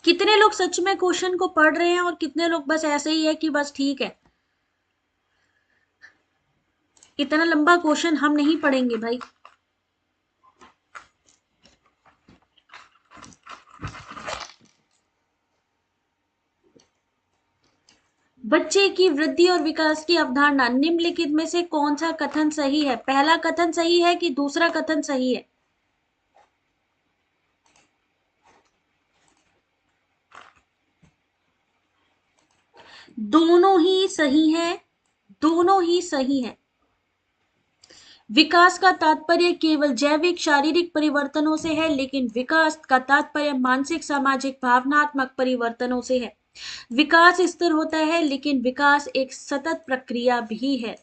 A: कितने लोग सच में क्वेश्चन को पढ़ रहे हैं और कितने लोग बस ऐसे ही है कि बस ठीक है। इतना लंबा क्वेश्चन हम नहीं पढ़ेंगे भाई। बच्चे की वृद्धि और विकास की अवधारणा निम्नलिखित में से कौन सा कथन सही है। पहला कथन सही है कि दूसरा कथन सही है। दोनों ही सही है, दोनों ही सही है। विकास का तात्पर्य केवल जैविक शारीरिक परिवर्तनों से है, लेकिन विकास का तात्पर्य मानसिक सामाजिक भावनात्मक परिवर्तनों से है। विकास स्थिर होता है, लेकिन विकास एक सतत प्रक्रिया भी है।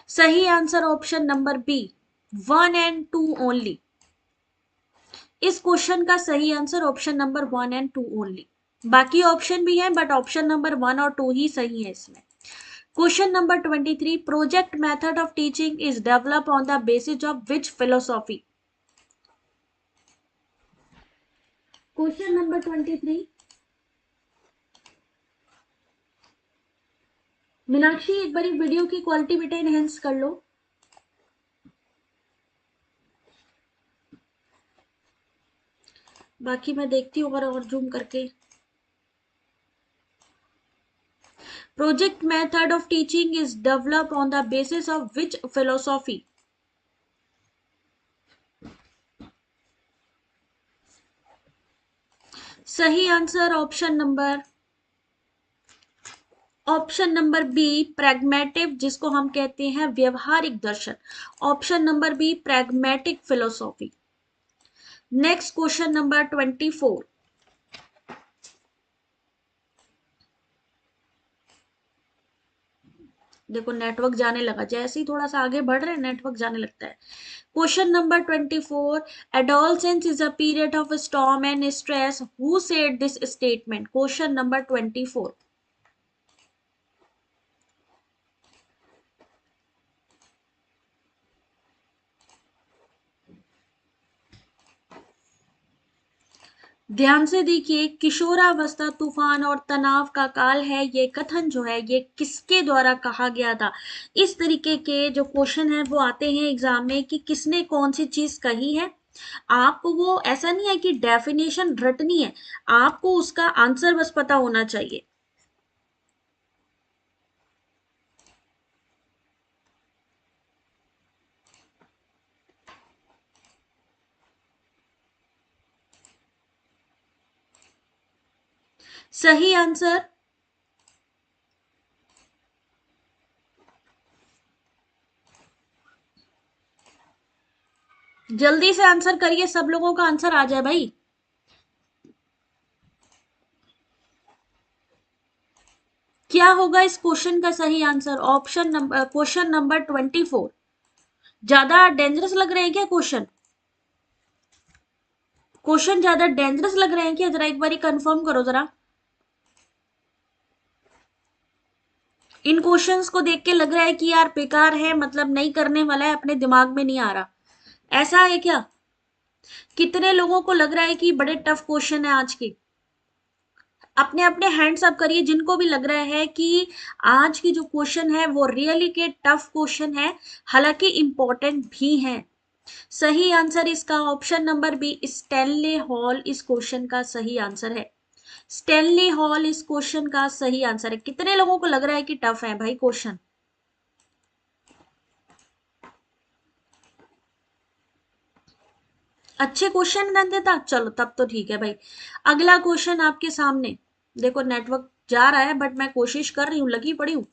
A: सही answer option number B, 1 and 2 only. इस क्वेश्चन का सही answer option number 1 and 2 only. बाकी ऑप्शन भी हैं, बट ऑप्शन नंबर 1 और 2 ही सही है इसमें। Question number 23, project method of teaching is develop on the basis of which philosophy. Question number 23, Meenakshi एक बार वीडियो की क्वालिटी बेटा एनहेंस कर लो। बाकी मैं देखती हूँ और जूम करके। Project method of teaching is develop on the basis of which philosophy? सही answer option number B pragmative, जिसको हम कहते हैं व्यवहारिक दर्शन। Option number B pragmatic philosophy. Next question number 24। देखो नेटवर्क जाने लगा, जैसे ही थोड़ा सा आगे बढ़ रहे हैं नेटवर्क जाने लगता है। Question number 24। Adolescence is a period of storm and stress, who said this statement? Question number 24। ध्यान से देखिए, किशोरावस्था तूफान और तनाव का काल है, ये कथन जो है ये किसके द्वारा कहा गया था? इस तरीके के जो क्वेश्चन है वो आते हैं एग्जाम में कि किसने कौन सी चीज कही है। आपको वो ऐसा नहीं है कि डेफिनेशन रटनी है, आपको उसका आंसर बस पता होना चाहिए। सही आंसर, जल्दी से आंसर करिए, सब लोगों का आंसर आ जाए भाई। क्या होगा इस क्वेश्चन का सही answer? Option number question number 24। ज्यादा डेंजरस लग रहे हैं क्या क्वेश्चन? क्वेश्चन ज्यादा डेंजरस लग रहे हैं क्या? जरा एक बार कंफर्म करो जरा। इन क्वेश्चंस को देख के लग रहा है कि यार बेकार है, मतलब नहीं करने वाला है, अपने दिमाग में नहीं आ रहा, ऐसा है क्या? कितने लोगों को लग रहा है कि बड़े टफ क्वेश्चन है आज के? अपने अपने हैंड्स अप करिए जिनको भी लग रहा है कि आज की जो क्वेश्चन है वो रियली के टफ क्वेश्चन है, हालांकि इंपॉर्टेंट भी है। सही आंसर इसका option number B Stanley Hall इस क्वेश्चन का सही आंसर है। स्टैनली हॉल इस क्वेश्चन का सही आंसर है। कितने लोगों को लग रहा है कि टफ है भाई क्वेश्चन? अच्छे क्वेश्चन न देता, चलो तब तो ठीक है भाई। अगला क्वेश्चन आपके सामने। देखो नेटवर्क जा रहा है बट मैं कोशिश कर रही हूँ, लगी पड़ी हूँ।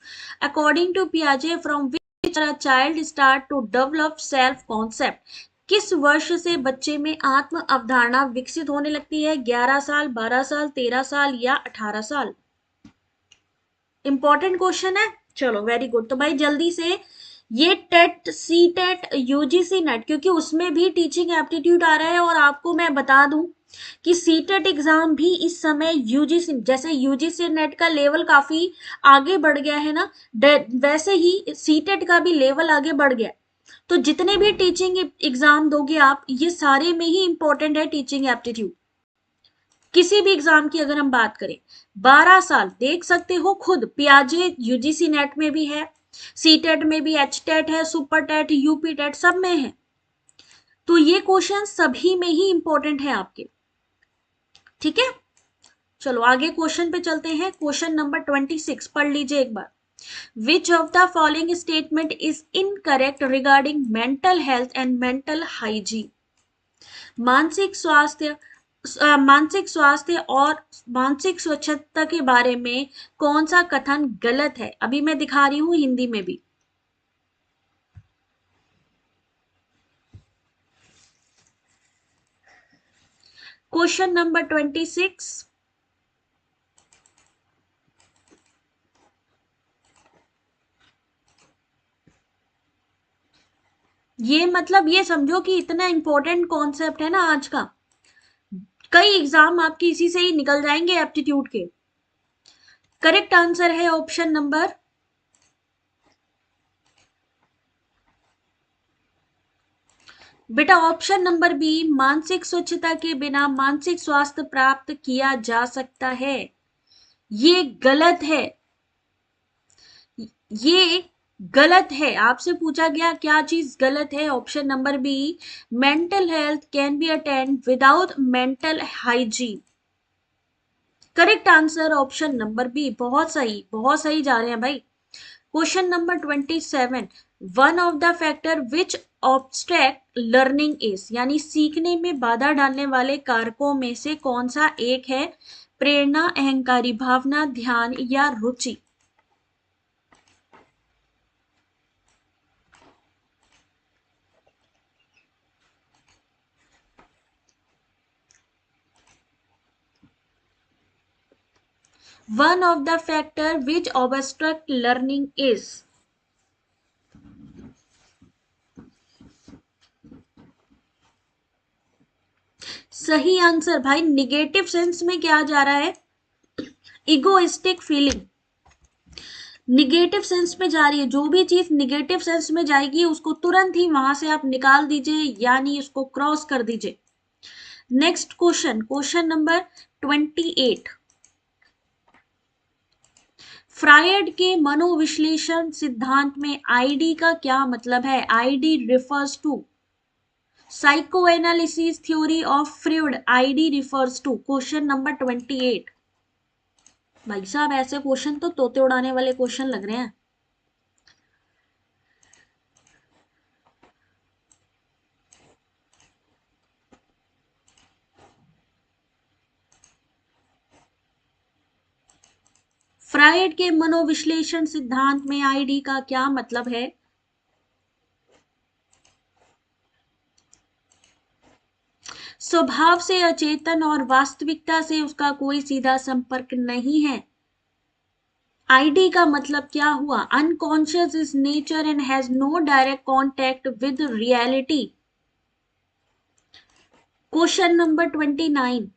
A: अकॉर्डिंग टू पियाजे from which a child start to develop self concept, किस वर्ष से बच्चे में आत्म अवधारणा विकसित होने लगती है? 11 साल, 12 साल, 13 साल या 18 साल? इंपॉर्टेंट क्वेश्चन है। चलो वेरी गुड, तो भाई जल्दी से ये TET CTET UGC NET, क्योंकि उसमें भी टीचिंग एप्टीट्यूड आ रहा है, और आपको मैं बता दूं कि सी टेट एग्जाम भी इस समय यूजीसी, जैसे यूजीसी नेट का लेवल काफी आगे बढ़ गया है ना, वैसे ही सी टेट का भी लेवल आगे बढ़ गया। तो जितने भी टीचिंग एग्जाम दोगे आप, ये सारे में ही इंपॉर्टेंट है टीचिंग एप्टीट्यूड। किसी भी एग्जाम की अगर हम बात करें, 12 साल देख सकते हो खुद, पियाजे यूजीसी नेट में भी है, सी टेट में भी, एच टेट है, सुपर टेट, यूपी टेट, सब में है। तो ये क्वेश्चन सभी में ही इंपॉर्टेंट है आपके। ठीक है, चलो आगे क्वेश्चन पे चलते हैं। क्वेश्चन नंबर 26 पढ़ लीजिए एक बार। Which of the following statement is incorrect regarding mental health and mental hygiene? मानसिक स्वास्थ्य, मानसिक स्वास्थ्य और मानसिक स्वच्छता के बारे में कौन सा कथन गलत है? अभी मैं दिखा रही हूं हिंदी में भी। Question number 26। ये मतलब ये समझो कि इतना इंपॉर्टेंट कॉन्सेप्ट है ना आज का, कई एग्जाम आपके इसी से ही निकल जाएंगे एप्टीट्यूड के। करेक्ट आंसर है ऑप्शन नंबर, बेटा ऑप्शन नंबर बी, मानसिक स्वच्छता के बिना मानसिक स्वास्थ्य प्राप्त किया जा सकता है। ये गलत है। ये गलत है। आपसे पूछा गया क्या चीज गलत है, option number B, mental health can be attend without mental hygiene. Correct answer option number B, बहुत सही जा रहे हैं भाई। Question number 27, one of the factor which obstruct learning is, यानी सीखने में बाधा डालने वाले कारकों में से कौन सा एक है? प्रेरणा, अहंकारी भावना, ध्यान या रुचि। One of the factor which obstruct learning is, सही आंसर भाई निगेटिव सेंस में क्या जा रहा है? इगोइस्टिक फीलिंग निगेटिव सेंस में जा रही है। जो भी चीज निगेटिव सेंस में जाएगी उसको तुरंत ही वहां से आप निकाल दीजिए, यानी उसको क्रॉस कर दीजिए। Next question, question number 28, Freud के मनोविश्लेषण सिद्धांत में आईडी का क्या मतलब है? Id refers to psychoanalysis theory of Freud, id refers to। Question number 28। भाई साहब ऐसे क्वेश्चन तो तोते उड़ाने वाले क्वेश्चन लग रहे हैं। फ्रायड के मनोविश्लेषण सिद्धांत में आईडी का क्या मतलब है? स्वभाव से अचेतन और वास्तविकता से उसका कोई सीधा संपर्क नहीं है। आईडी का मतलब क्या हुआ? Unconscious is nature and has no direct contact with reality. Question number 29,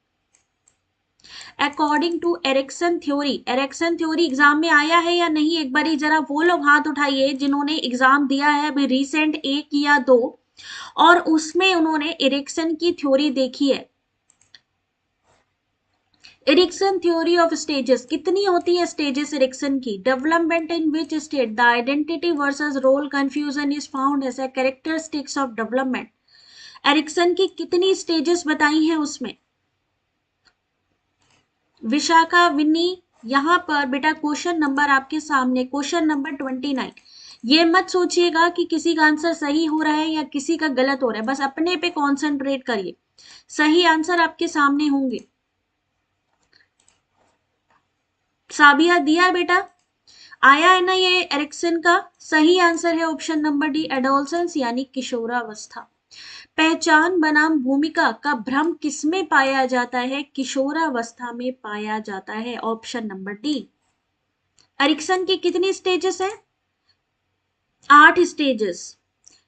A: according to Erikson theory, Erikson theory exam में आया है या नहीं? एक बारी जरा वो लोग हाथ उठाइए जिन्होंने एग्जाम दिया है अभी रिसेंट, एक या दो, और उसमें उन्होंने एरिक्सन की थ्योरी देखी है। एरिक्सन थ्योरी ऑफ स्टेजेस, कितनी होती है स्टेजेस एरिक्सन की? Development in which state the identity versus role confusion is found as a characteristics of development. Erikson की कितनी स्टेजेस बताई हैं उसमें? विशाखा, विन्नी, यहां पर बेटा क्वेश्चन नंबर आपके सामने, क्वेश्चन नंबर 29। ये मत सोचिएगा कि किसी का आंसर सही हो रहा है या किसी का गलत हो रहा है, बस अपने पे कॉन्सेंट्रेट करिए। सही आंसर आपके सामने होंगे। साबिया दिया है बेटा, आया है ना ये एरिक्सन का? सही आंसर है ऑप्शन नंबर डी, एडोलसेंस यानी किशोरावस्था। पहचान बनाम भूमिका का भ्रम किसमें पाया जाता है? किशोरावस्था में पाया जाता है, ऑप्शन नंबर डी। एरिक्सन की कितनी स्टेजेस है? 8 स्टेजेस।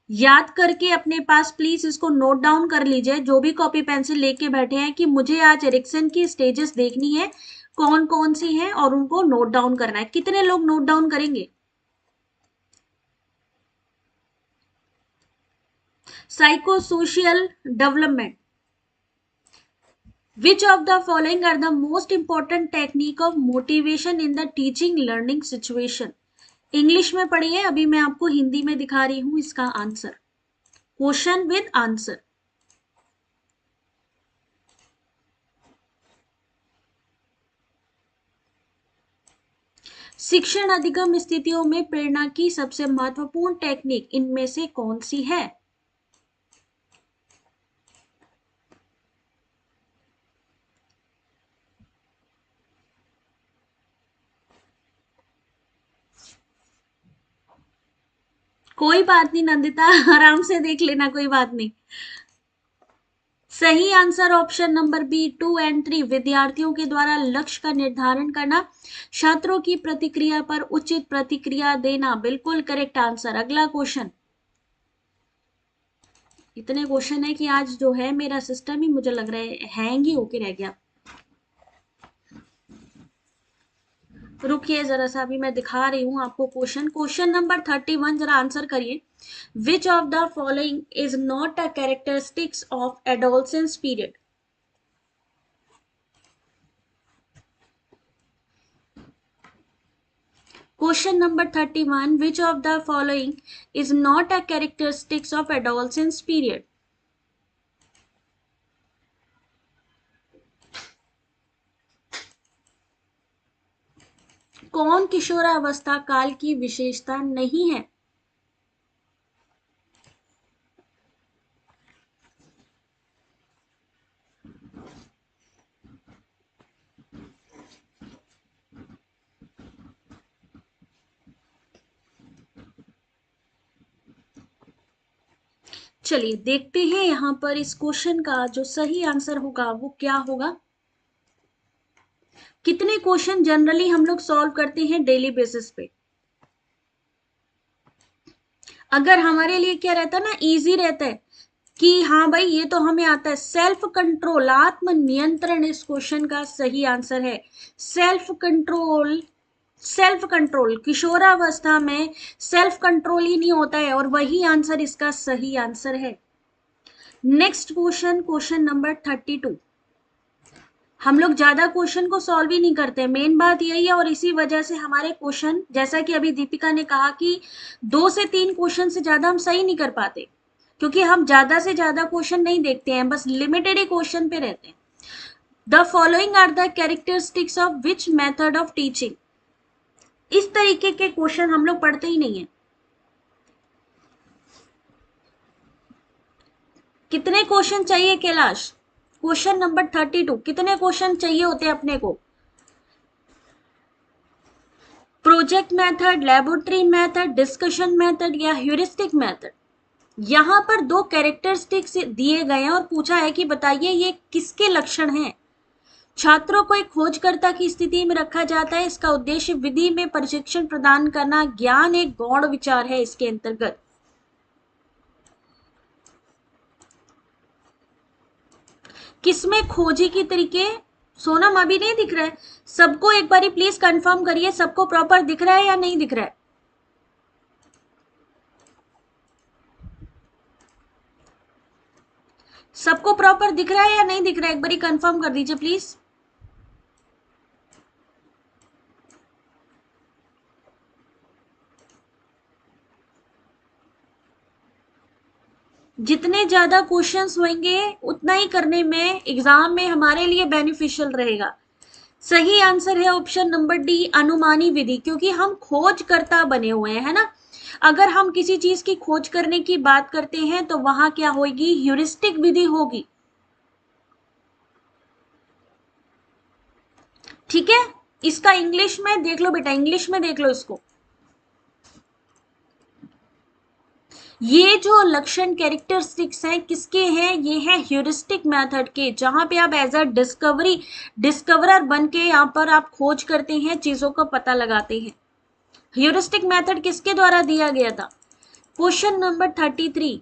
A: याद करके अपने पास प्लीज इसको नोट डाउन कर लीजिए, जो भी कॉपी पेंसिल लेके बैठे हैं, कि मुझे आज एरिक्सन की स्टेजेस देखनी है, कौन कौन सी हैं, और उनको नोट डाउन करना है। कितने लोग नोट डाउन करेंगे? Psychosocial development, which of the following are the most important technique of motivation in the teaching learning situation? English में पढ़िए, अभी मैं आपको हिंदी में दिखा रही हूं इसका आंसर, क्वेश्चन विद आंसर। शिक्षण अधिगम स्थितियों में प्रेरणा की सबसे महत्वपूर्ण टेक्निक इनमें से कौन सी है? कोई बात नहीं नंदिता, आराम से देख लेना, कोई बात नहीं। सही आंसर ऑप्शन नंबर बी, 2 और 3, विद्यार्थियों के द्वारा लक्ष्य का निर्धारण करना, छात्रों की प्रतिक्रिया पर उचित प्रतिक्रिया देना, बिल्कुल करेक्ट आंसर। अगला क्वेश्चन, इतने क्वेश्चन है कि आज जो है मेरा सिस्टम ही मुझे लग रहा है हैंग ही होके रह गया। रुकिए जरा सा, अभी मैं दिखा रही हूं आपको क्वेश्चन। क्वेश्चन नंबर 31 जरा आंसर करिए। विच of the following is not a characteristics of adolescence period? Question number 31, which of the following is not a characteristics of adolescence period? कौन किशोरावस्था काल की विशेषता नहीं है? चलिए देखते हैं यहां पर इस क्वेश्चन का जो सही आंसर होगा वो क्या होगा। कितने क्वेश्चन जनरली हम लोग सॉल्व करते हैं डेली बेसिस पे? अगर हमारे लिए क्या रहता है ना, इजी रहता है कि हाँ भाई ये तो हमें आता है। सेल्फ कंट्रोल, आत्म नियंत्रण इस क्वेश्चन का सही आंसर है। सेल्फ कंट्रोल, सेल्फ कंट्रोल किशोरावस्था में सेल्फ कंट्रोल ही नहीं होता है, और वही आंसर इसका सही आंसर है। Next question, question number 32। हम लोग ज्यादा क्वेश्चन को सॉल्व ही नहीं करते, मेन बात यही है, और इसी वजह से हमारे क्वेश्चन, जैसा कि अभी दीपिका ने कहा कि 2 से 3 क्वेश्चन से ज्यादा हम सही नहीं कर पाते, क्योंकि हम ज्यादा से ज्यादा क्वेश्चन नहीं देखते हैं, बस लिमिटेड ही क्वेश्चन पे रहते हैं। The following are the characteristics of which method of teaching? इस तरीके के क्वेश्चन हम लोग पढ़ते ही नहीं है। कितने क्वेश्चन चाहिए कैलाश? क्वेश्चन नंबर 32, कितने क्वेश्चन चाहिए होते हैं अपने को? Project method, laboratory method, discussion method या ह्यूरिस्टिक मेथड? यहां पर 2 कैरेक्टरिस्टिक्स दिए गए हैं और पूछा है कि बताइए ये किसके लक्षण हैं। छात्रों को एक खोजकर्ता की स्थिति में रखा जाता है। इसका उद्देश्य विधि में प्रशिक्षण प्रदान करना। ज्ञान एक गौण विचार है इसके अंतर्गत। किसमें खोजी की तरीके? सोनम अभी नहीं दिख रहा है सबको, एक बारी प्लीज कंफर्म करिए सबको प्रॉपर दिख रहा है या नहीं दिख रहा है। सबको प्रॉपर दिख रहा है या नहीं दिख रहा है, एक बारी कंफर्म कर दीजिए प्लीज। जितने ज्यादा क्वेश्चंस होंगे उतना ही करने में एग्जाम में हमारे लिए बेनिफिशियल रहेगा। सही आंसर है ऑप्शन नंबर डी, अनुमानी विधि, क्योंकि हम खोजकर्ता बने हुए हैं, है ना। अगर हम किसी चीज की खोज करने की बात करते हैं तो वहां क्या होगी, ह्यूरिस्टिक विधि होगी। ठीक है, इसका इंग्लिश में देख लो बेटा, इंग्लिश में देख लो इसको। ये जो लक्षण कैरेक्टरिस्टिक्स हैं किसके हैं, ये हैं ह्यूरिस्टिक मेथड के, जहां पे आप एज अ डिस्कवरर बन के यहाँ पर आप खोज करते हैं, चीजों का पता लगाते हैं। ह्यूरिस्टिक मेथड किसके द्वारा दिया गया था? Question number 33,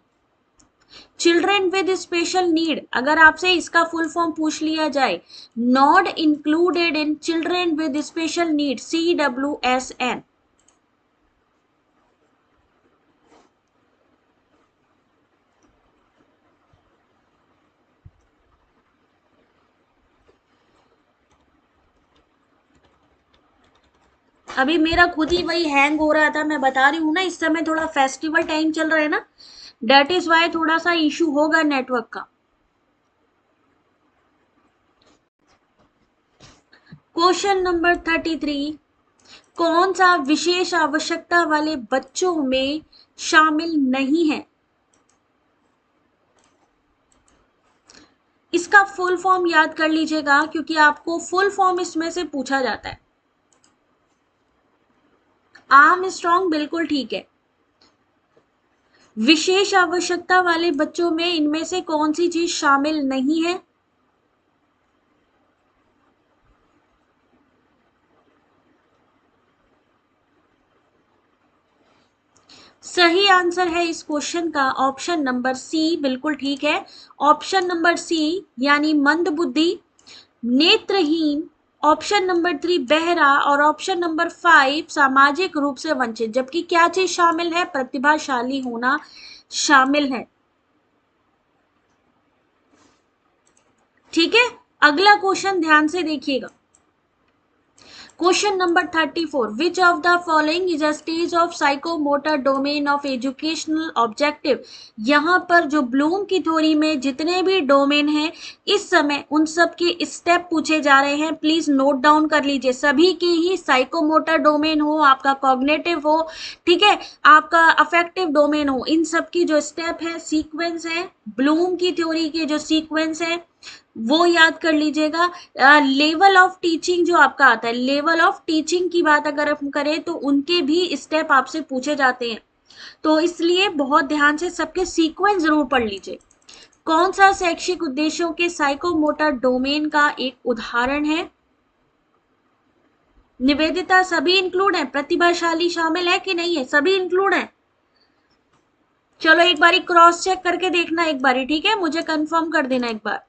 A: children with special need, अगर आपसे इसका फुल फॉर्म पूछ लिया जाए, not included in children with special need, CWSN। अभी मेरा खुद ही वही हैंग हो रहा था, मैं बता रही हूँ ना, इस समय थोड़ा फेस्टिवल टाइम चल रहा है ना, डेट इज वाई थोड़ा सा इशू होगा नेटवर्क का। क्वेश्चन नंबर 33, कौन सा विशेष आवश्यकता वाले बच्चों में शामिल नहीं है? इसका फुल फॉर्म याद कर लीजिएगा, क्योंकि आपको फुल फॉर्म इसमें से पूछा जाता है। आर्म स्ट्रॉन्ग, बिल्कुल ठीक है। विशेष आवश्यकता वाले बच्चों में इनमें से कौन सी चीज शामिल नहीं है? सही आंसर है इस क्वेश्चन का ऑप्शन नंबर सी, बिल्कुल ठीक है। ऑप्शन नंबर सी यानी मंद बुद्धि, नेत्रहीन, ऑप्शन नंबर 3 बहरा, और ऑप्शन नंबर 5 सामाजिक रूप से वंचित। जबकि क्या चीज शामिल है, प्रतिभाशाली होना शामिल है। ठीक है, अगला क्वेश्चन ध्यान से देखिएगा। Question number 34, which of the following is a stage of psychomotor domain of educational objective. यहाँ पर जो ब्लूम की थ्योरी में जितने भी डोमेन हैं इस समय उन सब के स्टेप पूछे जा रहे हैं, प्लीज नोट डाउन कर लीजिए। सभी के ही साइकोमोटर डोमेन हो, आपका कॉग्निटिव हो, ठीक है, आपका अफेक्टिव डोमेन हो, इन सब की जो स्टेप है, सीक्वेंस है, ब्लूम की थ्योरी के जो सीक्वेंस है वो याद कर लीजिएगा। लेवल ऑफ टीचिंग जो आपका आता है, लेवल ऑफ टीचिंग की बात अगर हम करें तो उनके भी स्टेप आपसे पूछे जाते हैं, तो इसलिए बहुत ध्यान से सबके सीक्वेंस जरूर पढ़ लीजिए। कौन सा शैक्षिक उद्देश्यों के साइकोमोटर डोमेन का एक उदाहरण है? निवेदिता, सभी इंक्लूड है? प्रतिभाशाली शामिल है कि नहीं है? सभी इंक्लूड है? चलो एक बारी क्रॉस चेक करके देखना एक बारी, ठीक है, मुझे कंफर्म कर देना एक बार।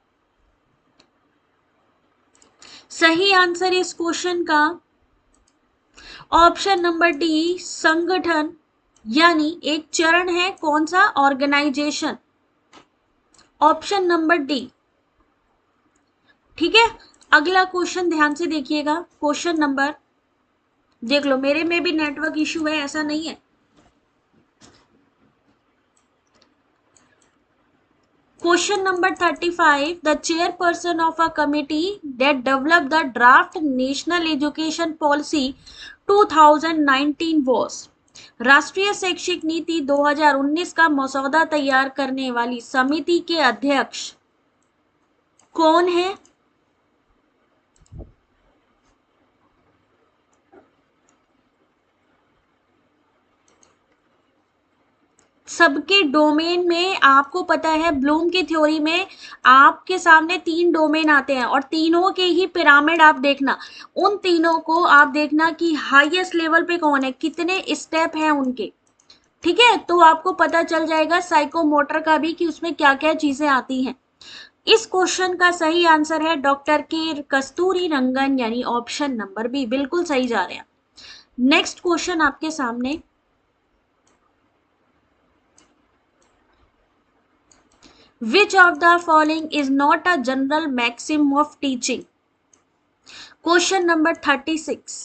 A: सही आंसर इस क्वेश्चन का ऑप्शन नंबर डी, संगठन, यानी एक चरण है। कौन सा? ऑर्गेनाइजेशन। ऑप्शन नंबर डी, ठीक है। अगला क्वेश्चन ध्यान से देखिएगा, क्वेश्चन नंबर, देख लो मेरे में भी नेटवर्क इश्यू है, ऐसा नहीं है। Question number 35, the chairperson of a committee that developed the draft National Education Policy 2019 was। राष्ट्रीय शैक्षिक नीति 2019 का मसौदा तैयार करने वाली समिति के अध्यक्ष कौन है? सबके डोमेन में आपको पता है, ब्लूम की थ्योरी में आपके सामने 3 डोमेन आते हैं और तीनों के ही पिरामिड आप देखना, उन तीनों को आप देखना कि हाईएस्ट लेवल पे कौन है, कितने स्टेप हैं उनके, ठीक है, तो आपको पता चल जाएगा साइकोमोटर का भी कि उसमें क्या क्या चीजें आती हैं। इस क्वेश्चन का सही आंसर है डॉक्टर के कस्तूरी रंगन, यानी ऑप्शन नंबर बी, बिल्कुल सही जा रहे हैं। नेक्स्ट क्वेश्चन आपके सामने, which of the following is not a general maxim of teaching? Question number 36,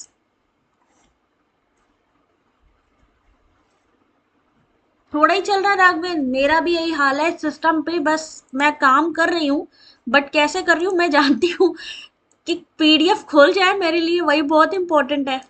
A: थोड़ा ही चल रहा है राघवेंद्र, मेरा भी यही हाल है सिस्टम पे, बस मैं काम कर रही हूँ, बट कैसे कर रही हूँ मैं जानती हूँ कि पीडीएफ खोल जाए मेरे लिए, वही बहुत इंपॉर्टेंट है।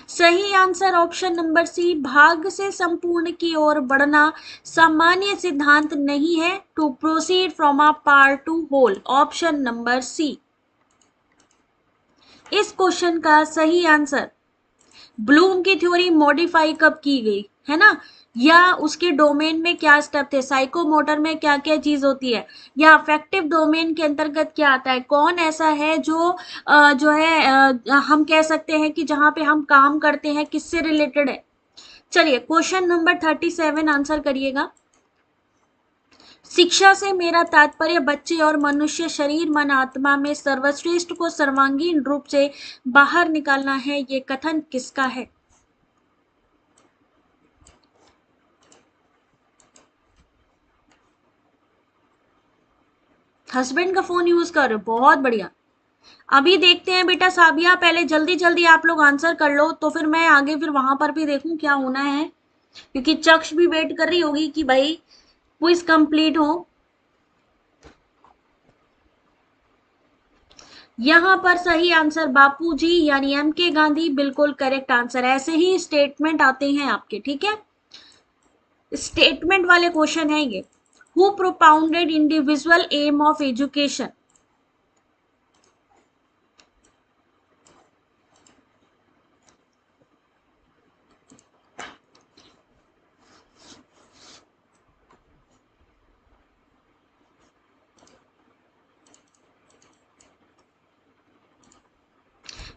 A: सही आंसर ऑप्शन नंबर सी, भाग से संपूर्ण की ओर बढ़ना सामान्य सिद्धांत नहीं है, to proceed from a part to whole. Option number C इस क्वेश्चन का सही आंसर। ब्लूम की थ्योरी मॉडिफाई कब की गई है ना, या उसके डोमेन में क्या स्टेप थे, साइकोमोटर में क्या क्या चीज होती है, या अफेक्टिव डोमेन के अंतर्गत क्या आता है, कौन ऐसा है जो जो है हम कह सकते हैं कि जहां पे हम काम करते हैं, किससे रिलेटेड है। चलिए क्वेश्चन नंबर 37 आंसर करिएगा। शिक्षा से मेरा तात्पर्य बच्चे और मनुष्य शरीर मन आत्मा में सर्वश्रेष्ठ को सर्वांगीण रूप से बाहर निकालना है, ये कथन किसका है? हस्बैंड का फोन यूज कर रहे हो, बहुत बढ़िया। अभी देखते हैं बेटा, साबिया पहले जल्दी जल्दी आप लोग आंसर कर लो, तो फिर मैं आगे फिर वहां पर भी देखूं क्या होना है, क्योंकि चक्ष भी वेट कर रही होगी कि भाई क्विज कंप्लीट हो। यहां पर सही आंसर बापूजी यानी एम के गांधी, बिल्कुल करेक्ट आंसर। ऐसे ही स्टेटमेंट आते हैं आपके, ठीक है, स्टेटमेंट वाले क्वेश्चन है ये। Who propounded individual aim of education?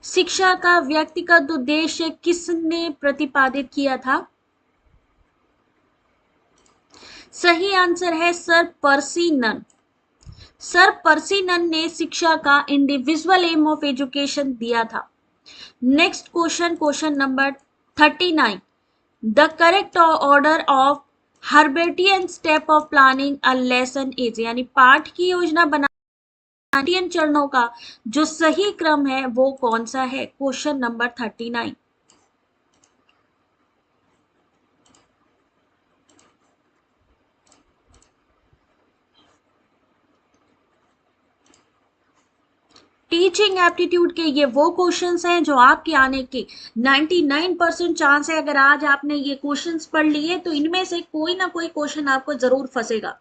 A: शिक्षा का व्यक्तिगत उद्देश्य किसने प्रतिपादित किया था? सही आंसर है sir Percy Nunn. Sir Percy Nunn ने शिक्षा का इंडिविजुअल एम ऑफ एजुकेशन दिया था। Next question, question number 39, the correct order of Herbartian step of planning a lesson is, यानी पाठ की योजना बनाने चरणों का जो सही क्रम है वो कौन सा है? Question number 39। टीचिंग एप्टीट्यूड के ये वो क्वेश्चंस हैं जो आपके आने के 99% चांस है। अगर आज आपने ये क्वेश्चंस पढ़ लिए तो इनमें से कोई ना कोई क्वेश्चन आपको जरूर फंसेगा।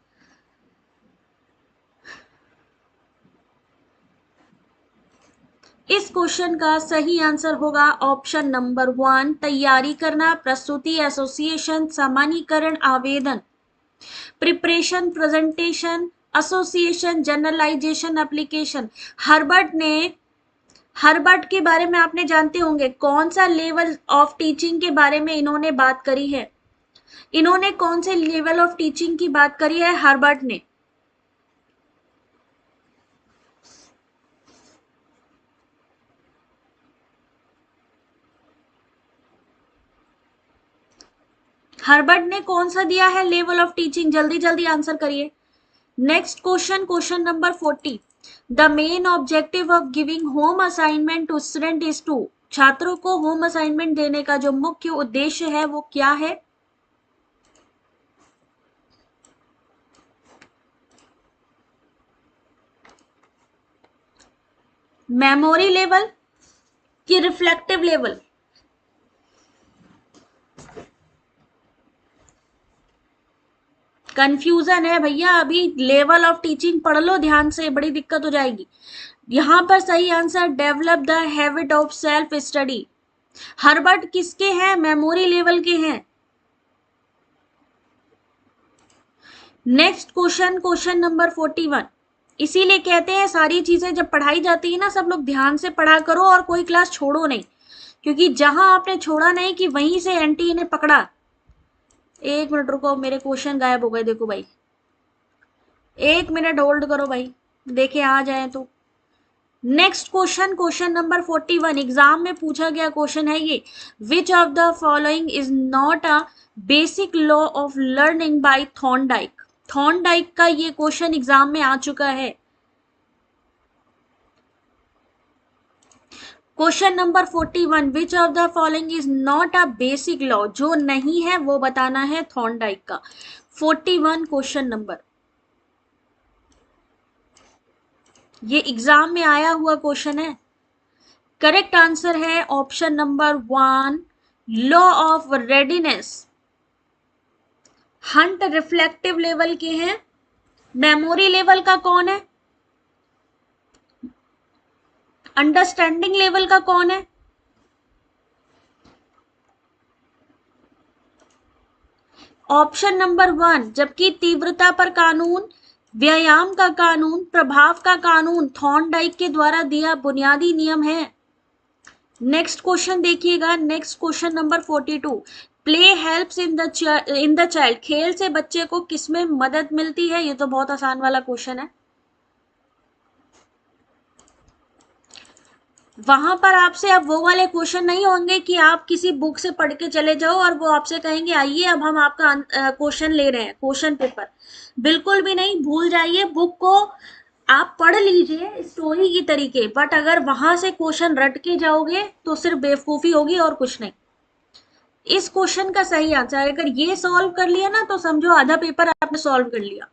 A: इस क्वेश्चन का सही आंसर होगा ऑप्शन नंबर 1, तैयारी करना, प्रस्तुति, एसोसिएशन, सामान्यीकरण, आवेदन, preparation, presentation, association, generalization, application. Herbert के बारे में आपने जानते होंगे, कौन सा लेवल ऑफ टीचिंग के बारे में इन्होंने बात करी है? इन्होंने कौन से लेवल ऑफ टीचिंग की बात करी है हर्बर्ट ने? हर्बर्ट ने कौन सा दिया है लेवल ऑफ टीचिंग? जल्दी जल्दी आंसर करिए। Next question, question number 40। The main objective of giving home assignment to student is to, छात्रों को होम असाइनमेंट देने का जो मुख्य उद्देश्य है वो क्या है? मेमोरी लेवल कि रिफ्लेक्टिव लेवल? कंफ्यूजन है भैया, अभी लेवल ऑफ टीचिंग पढ़ लो ध्यान से, बड़ी दिक्कत हो जाएगी। यहां पर सही answer, develop the habit of self study. Herbert किसके हैं? मेमोरी लेवल के हैं। Next question, question number 41। इसीलिए कहते हैं सारी चीजें जब पढ़ाई जाती है ना, सब लोग ध्यान से पढ़ा करो और कोई क्लास छोड़ो नहीं, क्योंकि जहां आपने छोड़ा नहीं कि वहीं से एंटी ने पकड़ा। एक मिनट रुको, मेरे क्वेश्चन गायब हो गए, देखो भाई, एक मिनट होल्ड करो भाई, देखे आ जाए तो। Next question, question number 41, exam में पूछा गया क्वेश्चन है ये। विच of the following is not a basic law of learning by Thorndike? Thorndike का ये क्वेश्चन एग्जाम में आ चुका है। Question number 41, which of the following is not a basic law, जो नहीं है वो बताना है थॉर्नडाइक का। 41 क्वेश्चन नंबर, ये एग्जाम में आया हुआ क्वेश्चन है। करेक्ट आंसर है option number 1, law of readiness. Hunt reflective level के हैं, मेमोरी लेवल का कौन है? अंडरस्टैंडिंग लेवल का कौन है? ऑप्शन नंबर 1, जबकि तीव्रता पर कानून, व्यायाम का कानून, प्रभाव का कानून थॉर्नडाइक के द्वारा दिया बुनियादी नियम है। नेक्स्ट क्वेश्चन देखिएगा, next question number 42। Play helps in the child, खेल से बच्चे को किसमें मदद मिलती है? ये तो बहुत आसान वाला क्वेश्चन है। वहां पर आपसे अब वो वाले क्वेश्चन नहीं होंगे कि आप किसी बुक से पढ़ के चले जाओ और वो आपसे कहेंगे आइए अब हम आपका क्वेश्चन ले रहे हैं, क्वेश्चन पेपर। बिल्कुल भी नहीं, भूल जाइए बुक को। आप पढ़ लीजिए स्टोरी की तरीके, बट अगर वहां से क्वेश्चन रट के जाओगे तो सिर्फ बेवकूफी होगी और कुछ नहीं। इस क्वेश्चन का सही आंसर, अगर ये सॉल्व कर लिया ना तो समझो आधा पेपर आपने सॉल्व कर लिया।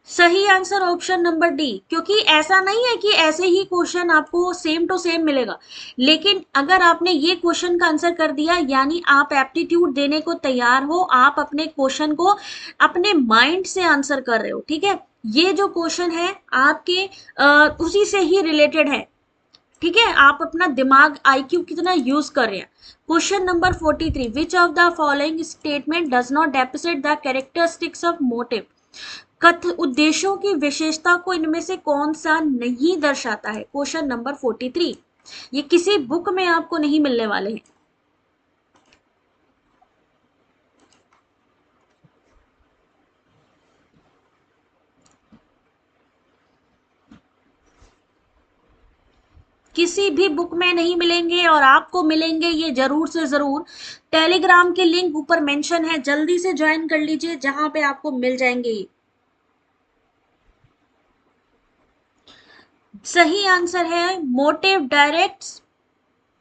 A: सही आंसर ऑप्शन नंबर डी, क्योंकि ऐसा नहीं है कि ऐसे ही क्वेश्चन आपको सेम टू सेम मिलेगा, लेकिन अगर आपने ये क्वेश्चन का आंसर कर दिया यानी आप एप्टीट्यूड देने को तैयार हो, आप अपने क्वेश्चन को अपने माइंड से आंसर कर रहे हो, ठीक है। ये जो क्वेश्चन है आपके उसी से ही रिलेटेड है, ठीक है। आप अपना दिमाग आईक्यू कितना यूज कर रहे हैं। Question number 43, which of the following statement does not deficit the characteristics of motive? कथ उद्देश्यों की विशेषता को इनमें से कौन सा नहीं दर्शाता है? क्वेश्चन नंबर 43, ये किसी बुक में आपको नहीं मिलने वाले हैं। किसी भी बुक में नहीं मिलेंगे और आपको मिलेंगे ये जरूर से जरूर। टेलीग्राम के लिंक ऊपर मेंशन है, जल्दी से ज्वाइन कर लीजिए जहां पे आपको मिल जाएंगे ये। सही आंसर है मोटिव डायरेक्ट,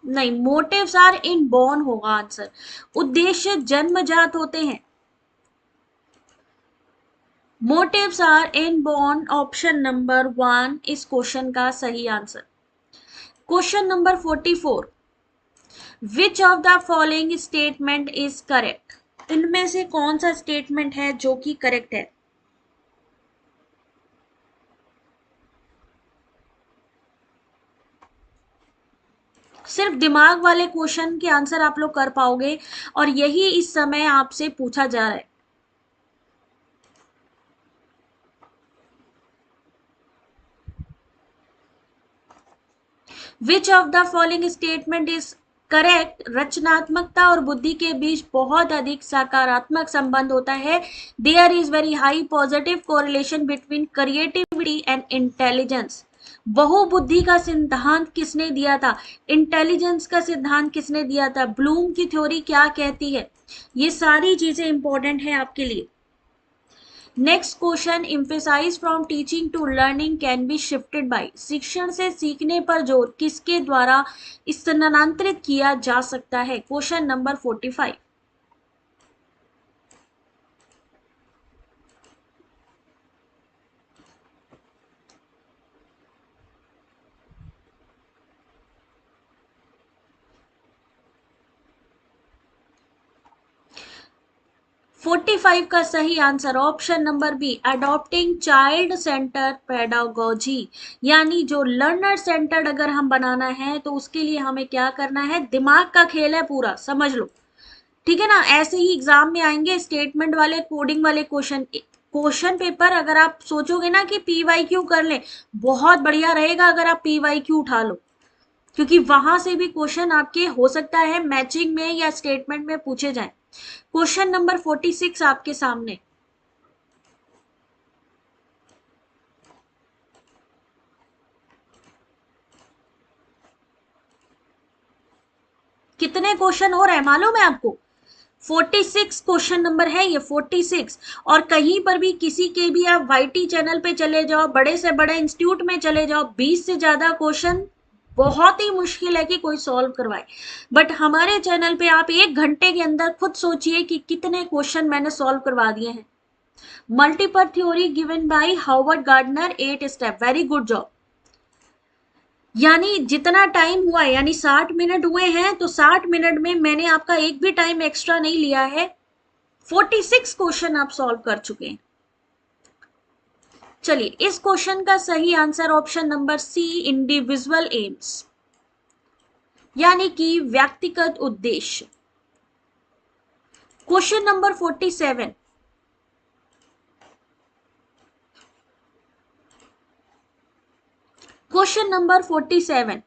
A: नहीं, मोटिव्स आर इनबॉर्न होगा आंसर। उद्देश्य जन्मजात होते हैं। Motives are inborn, option number 1 इस क्वेश्चन का सही answer. Question number 44, which of the following statement is correct. इनमें से कौन सा स्टेटमेंट है जो कि करेक्ट है। सिर्फ दिमाग वाले क्वेश्चन के आंसर आप लोग कर पाओगे और यही इस समय आपसे पूछा जा रहा है। विच of the following statement is correct. रचनात्मकता और बुद्धि के बीच बहुत अधिक सकारात्मक संबंध होता है। There is very high positive correlation between creativity and intelligence. बहुबुद्धि का सिद्धांत किसने दिया था। इंटेलिजेंस का सिद्धांत किसने दिया था। ब्लूम की थ्योरी क्या कहती है। ये सारी चीजें इंपॉर्टेंट है आपके लिए। Next question, emphasize from teaching to learning can be shifted by. शिक्षण से सीखने पर जोर किसके द्वारा स्थानांतरित किया जा सकता है। Question number 45। 45 का सही answer option number B, adopting child center pedagogy. यानी जो लर्नर सेंटर्ड अगर हम बनाना है तो उसके लिए हमें क्या करना है, दिमाग का खेल है पूरा, समझ लो। ठीक है ना। ऐसे ही एग्जाम में आएंगे स्टेटमेंट वाले, कोडिंग वाले क्वेश्चन। क्वेश्चन पेपर अगर आप सोचोगे ना कि पीवाईक्यू कर ले, बहुत बढ़िया रहेगा अगर आप पीवाईक्यू उठा लो, क्योंकि वहां से भी क्वेश्चन आपके हो सकता है मैचिंग में या स्टेटमेंट में पूछे जाए। क्वेश्चन नंबर 46 आपके सामने। कितने क्वेश्चन हो रहे हैं मालूम है आपको। 46 क्वेश्चन नंबर है ये, 46। और कहीं पर भी किसी के भी आप वाईटी चैनल पे चले जाओ, बड़े से बड़े इंस्टीट्यूट में चले जाओ, 20 से ज्यादा क्वेश्चन बहुत ही मुश्किल है कि कोई सॉल्व करवाए। बट हमारे चैनल पे आप 1 घंटे के अंदर खुद सोचिए कि कितने क्वेश्चन मैंने सॉल्व करवा दिए हैं। Multiple theory given by Harvard gardener, 8 step, very good job. यानी जितना टाइम हुआ है, यानी 60 मिनट हुए हैं, तो 60 मिनट में मैंने आपका एक भी टाइम एक्स्ट्रा नहीं लिया है। 46 क्वेश्चन आप सॉल्व कर चुके हैं। चलिए, इस क्वेश्चन का सही answer option number C, individual aims, यानी कि व्यक्तिगत उद्देश्य। Question number 47। क्वेश्चन नंबर 47,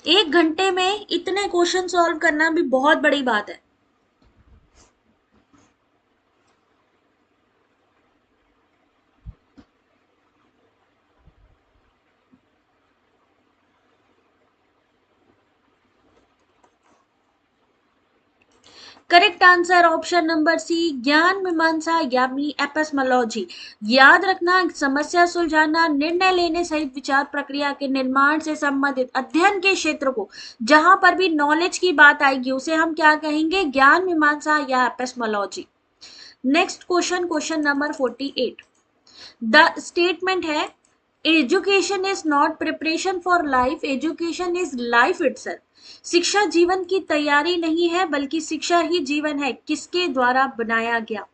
A: एक घंटे में इतने क्वेश्चन सॉल्व करना भी बहुत बड़ी बात है। Correct answer option number C, ज्ञान मीमांसा यानी एपिस्टेमोलॉजी। याद रखना, समस्या सुलझाना, निर्णय लेने सहित विचार प्रक्रिया के निर्माण से संबंधित अध्ययन के क्षेत्र को, जहां पर भी नॉलेज की बात आएगी उसे हम क्या कहेंगे, ज्ञान मीमांसा या epistemology. Next question, question number 48। The statement है, education is not preparation for life, education is life itself. शिक्षा जीवन की तैयारी नहीं है बल्कि शिक्षा ही जीवन है, किसके द्वारा बनाया गया।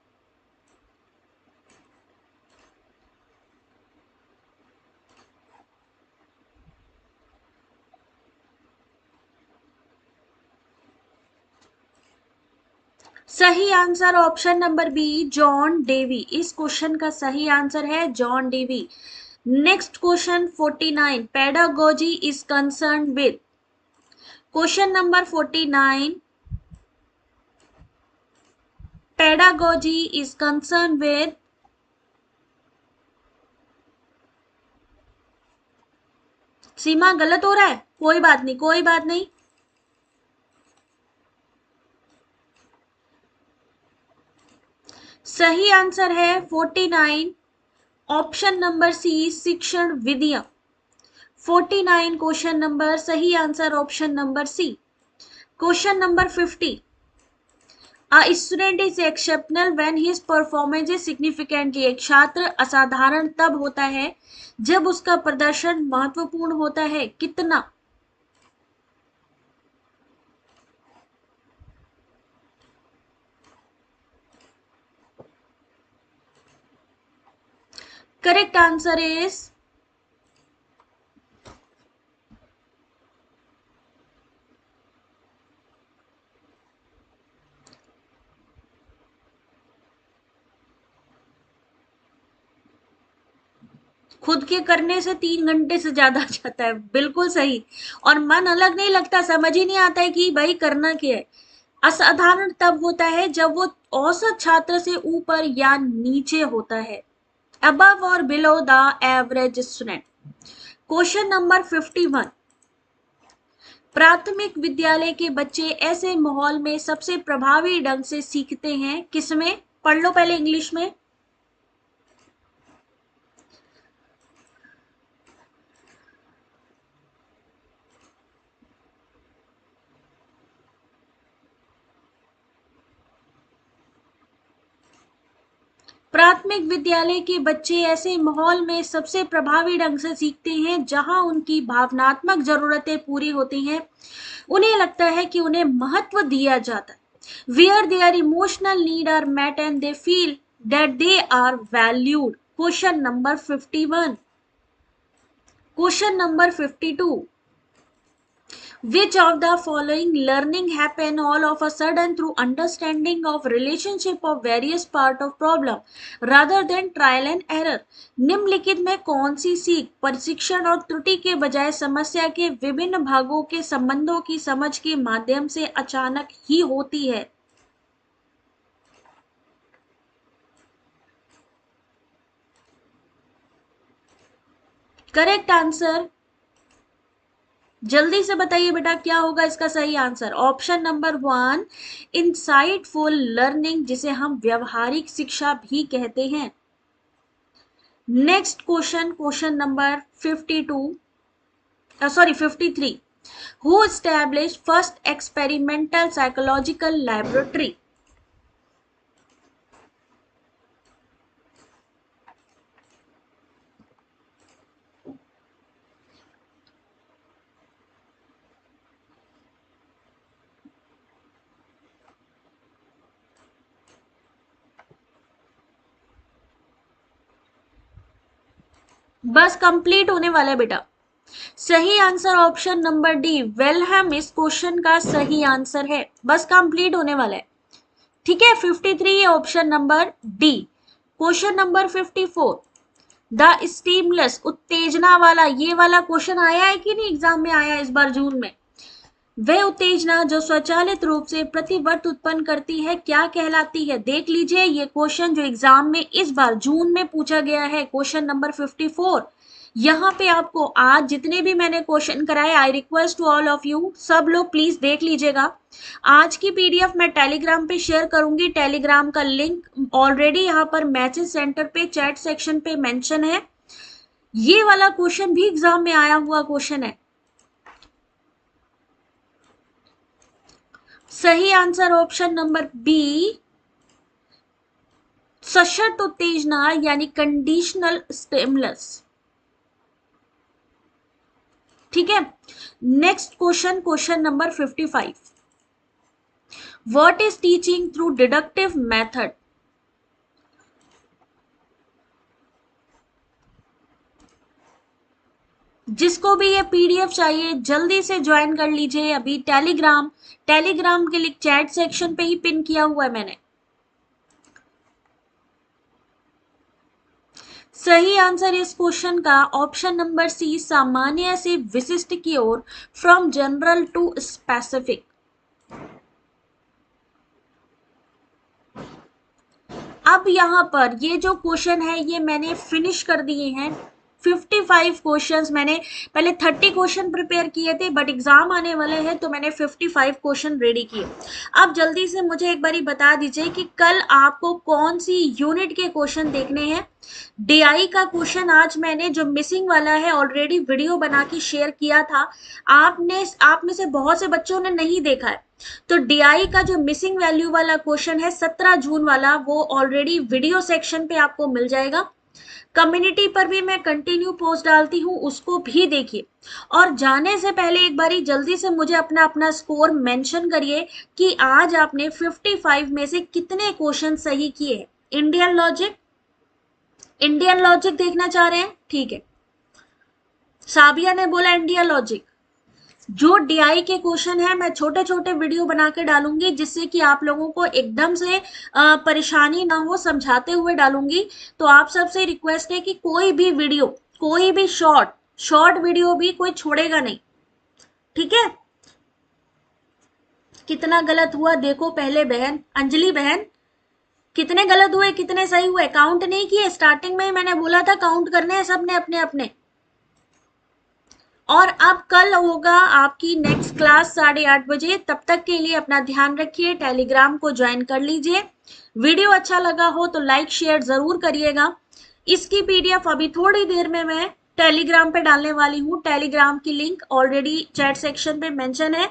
A: सही answer option number B, John Dewey. इस क्वेश्चन का सही आंसर है John Dewey. Next question 49, pedagogy is concern with. Question number 49, pedagogy is concerned with Seema गलत हो रहा है, कोई बात नहीं, कोई बात नहीं। सही आंसर है 49, ऑप्शन नंबर सी, शिक्षण विधियां। 49 क्वेश्चन नंबर, सही answer option number C. Question number 50, A student is exceptional when his performance is significantly। एक छात्र असाधारण तब होता है जब उसका प्रदर्शन महत्वपूर्ण होता है, कितना? करेक्ट आंसर इज, खुद के करने से 3 घंटे से ज्यादा जाता है, बिल्कुल सही। और मन अलग नहीं लगता, समझ ही नहीं आता है कि भाई करना क्या है। असाधारण तब होता है जब वो औसत छात्र से ऊपर या नीचे होता है, above और below the average student। Question number 51, प्राथमिक विद्यालय के बच्चे ऐसे माहौल में सबसे प्रभावी ढंग से सीखते हैं, किसमें? पढ़ लो पहले इंग्लिश में। प्राथमिक विद्यालय के बच्चे ऐसे माहौल में सबसे प्रभावी ढंग से सीखते हैं जहां उनकी भावनात्मक जरूरतें पूरी होती हैं, उन्हें लगता है कि उन्हें महत्व दिया जाता है, where there emotional need are met and they feel that they are valued. Question number 51। Question number 52, which of the following learning happen all of a sudden through understanding of relationship of various part of problem rather than trial and error? निम्नलिखित में कौन सी सीख प्रशिक्षण और त्रुटि के बजाय समस्या के विभिन्न भागों के संबंधों की समझ के माध्यम से अचानक ही होती है? करेक्ट आंसर, जल्दी से बताइए बेटा क्या होगा इसका सही answer? Option number 1, insightful learning, जिसे हम व्यवहारिक शिक्षा भी कहते हैं। Next question, question number 52, sorry 53, who establish first experimental psychological laboratory? बस कंप्लीट होने वाला है बेटा। सही answer option number D, Welham इस क्वेश्चन का सही आंसर है, बस कंप्लीट होने वाला है। ठीक है, 53 option number D. Question number 54, the seamless, उत्तेजना वाला, ये वाला क्वेश्चन आया है कि नहीं एग्जाम में? आया इस बार जून में। वह उत्तेजना जो स्वचालित रूप से प्रतिवर्त उत्पन्न करती है क्या कहलाती है? देख लीजिए ये क्वेश्चन जो एग्जाम में इस बार जून में पूछा गया है, क्वेश्चन नंबर 54। यहाँ पे आपको आज जितने भी मैंने क्वेश्चन कराए, I request to all of you, सब लोग प्लीज देख लीजिएगा। आज की पीडीएफ मैं टेलीग्राम पे शेयर करूंगी, टेलीग्राम का लिंक ऑलरेडी यहाँ पर मैसेज सेंटर पे चैट सेक्शन पे मेंशन है। ये वाला क्वेश्चन भी एग्जाम में आया हुआ क्वेश्चन है। सही आंसर ऑप्शन नंबर बी, सशर्त उत्तेजना यानी कंडीशनल स्टिमुलस। ठीक है, next question, question number 55, what is teaching through deductive method? जिसको भी ये पीडीएफ चाहिए जल्दी से ज्वाइन कर लीजिए अभी टेलीग्राम, टेलीग्राम के लिंक चैट सेक्शन पे ही पिन किया हुआ है मैंने। सही आंसर इस क्वेश्चन का ऑप्शन नंबर सी, सामान्य से विशिष्ट की ओर, फ्रॉम जनरल टू स्पेसिफिक। अब यहां पर ये जो क्वेश्चन है ये मैंने फिनिश कर दिए हैं, 55 क्वेश्चंस मैंने पहले 30 क्वेश्चन प्रिपेयर किए थे, बट एग्जाम आने वाले हैं तो मैंने 55 क्वेश्चन रेडी किए। अब जल्दी से मुझे एक बारी बता दीजिए कि कल आपको कौन सी यूनिट के क्वेश्चन देखने हैं। डीआई का क्वेश्चन आज मैंने जो मिसिंग वाला है ऑलरेडी वीडियो बना के शेयर किया था, आप में से बहुत से बच्चों ने नहीं देखा है। तो डीआई का जो मिसिंग वैल्यू वाला क्वेश्चन है 17 जून वाला, वो ऑलरेडी वीडियो सेक्शन पे आपको मिल जाएगा। कम्युनिटी पर भी मैं कंटिन्यू पोस्ट डालती हूँ, उसको भी देखिए। और जाने से पहले एक बारी जल्दी से मुझे अपना अपना स्कोर मेंशन करिए कि आज आपने 55 में से कितने क्वेश्चन सही किए। इंडियन लॉजिक, इंडियन लॉजिक देखना चाह रहे हैं, ठीक है। साबिया ने बोला इंडियन लॉजिक। जो डीआई के क्वेश्चन है मैं छोटे छोटे वीडियो बना के डालूंगी, जिससे कि आप लोगों को एकदम से परेशानी ना हो, समझाते हुए डालूंगी। तो आप सबसे रिक्वेस्ट है कि कोई भी वीडियो, कोई भी शॉर्ट वीडियो भी कोई छोड़ेगा नहीं, ठीक है। कितना गलत हुआ देखो पहले बहन, अंजलि बहन, कितने गलत हुए कितने सही हुए, काउंट नहीं किए। स्टार्टिंग में ही मैंने बोला था काउंट करने हैं सबने अपने अपने। और अब कल होगा आपकी नेक्स्ट क्लास 8:30 बजे। तब तक के लिए अपना ध्यान रखिए, टेलीग्राम को ज्वाइन कर लीजिए। वीडियो अच्छा लगा हो तो लाइक शेयर जरूर करिएगा। इसकी पीडीएफ अभी थोड़ी देर में मैं टेलीग्राम पे डालने वाली हूँ। टेलीग्राम की लिंक ऑलरेडी चैट सेक्शन पे मेंशन है।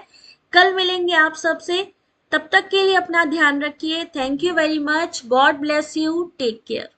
A: कल मिलेंगे आप सबसे, तब तक के लिए अपना ध्यान रखिए। Thank you very much, God bless you, take care.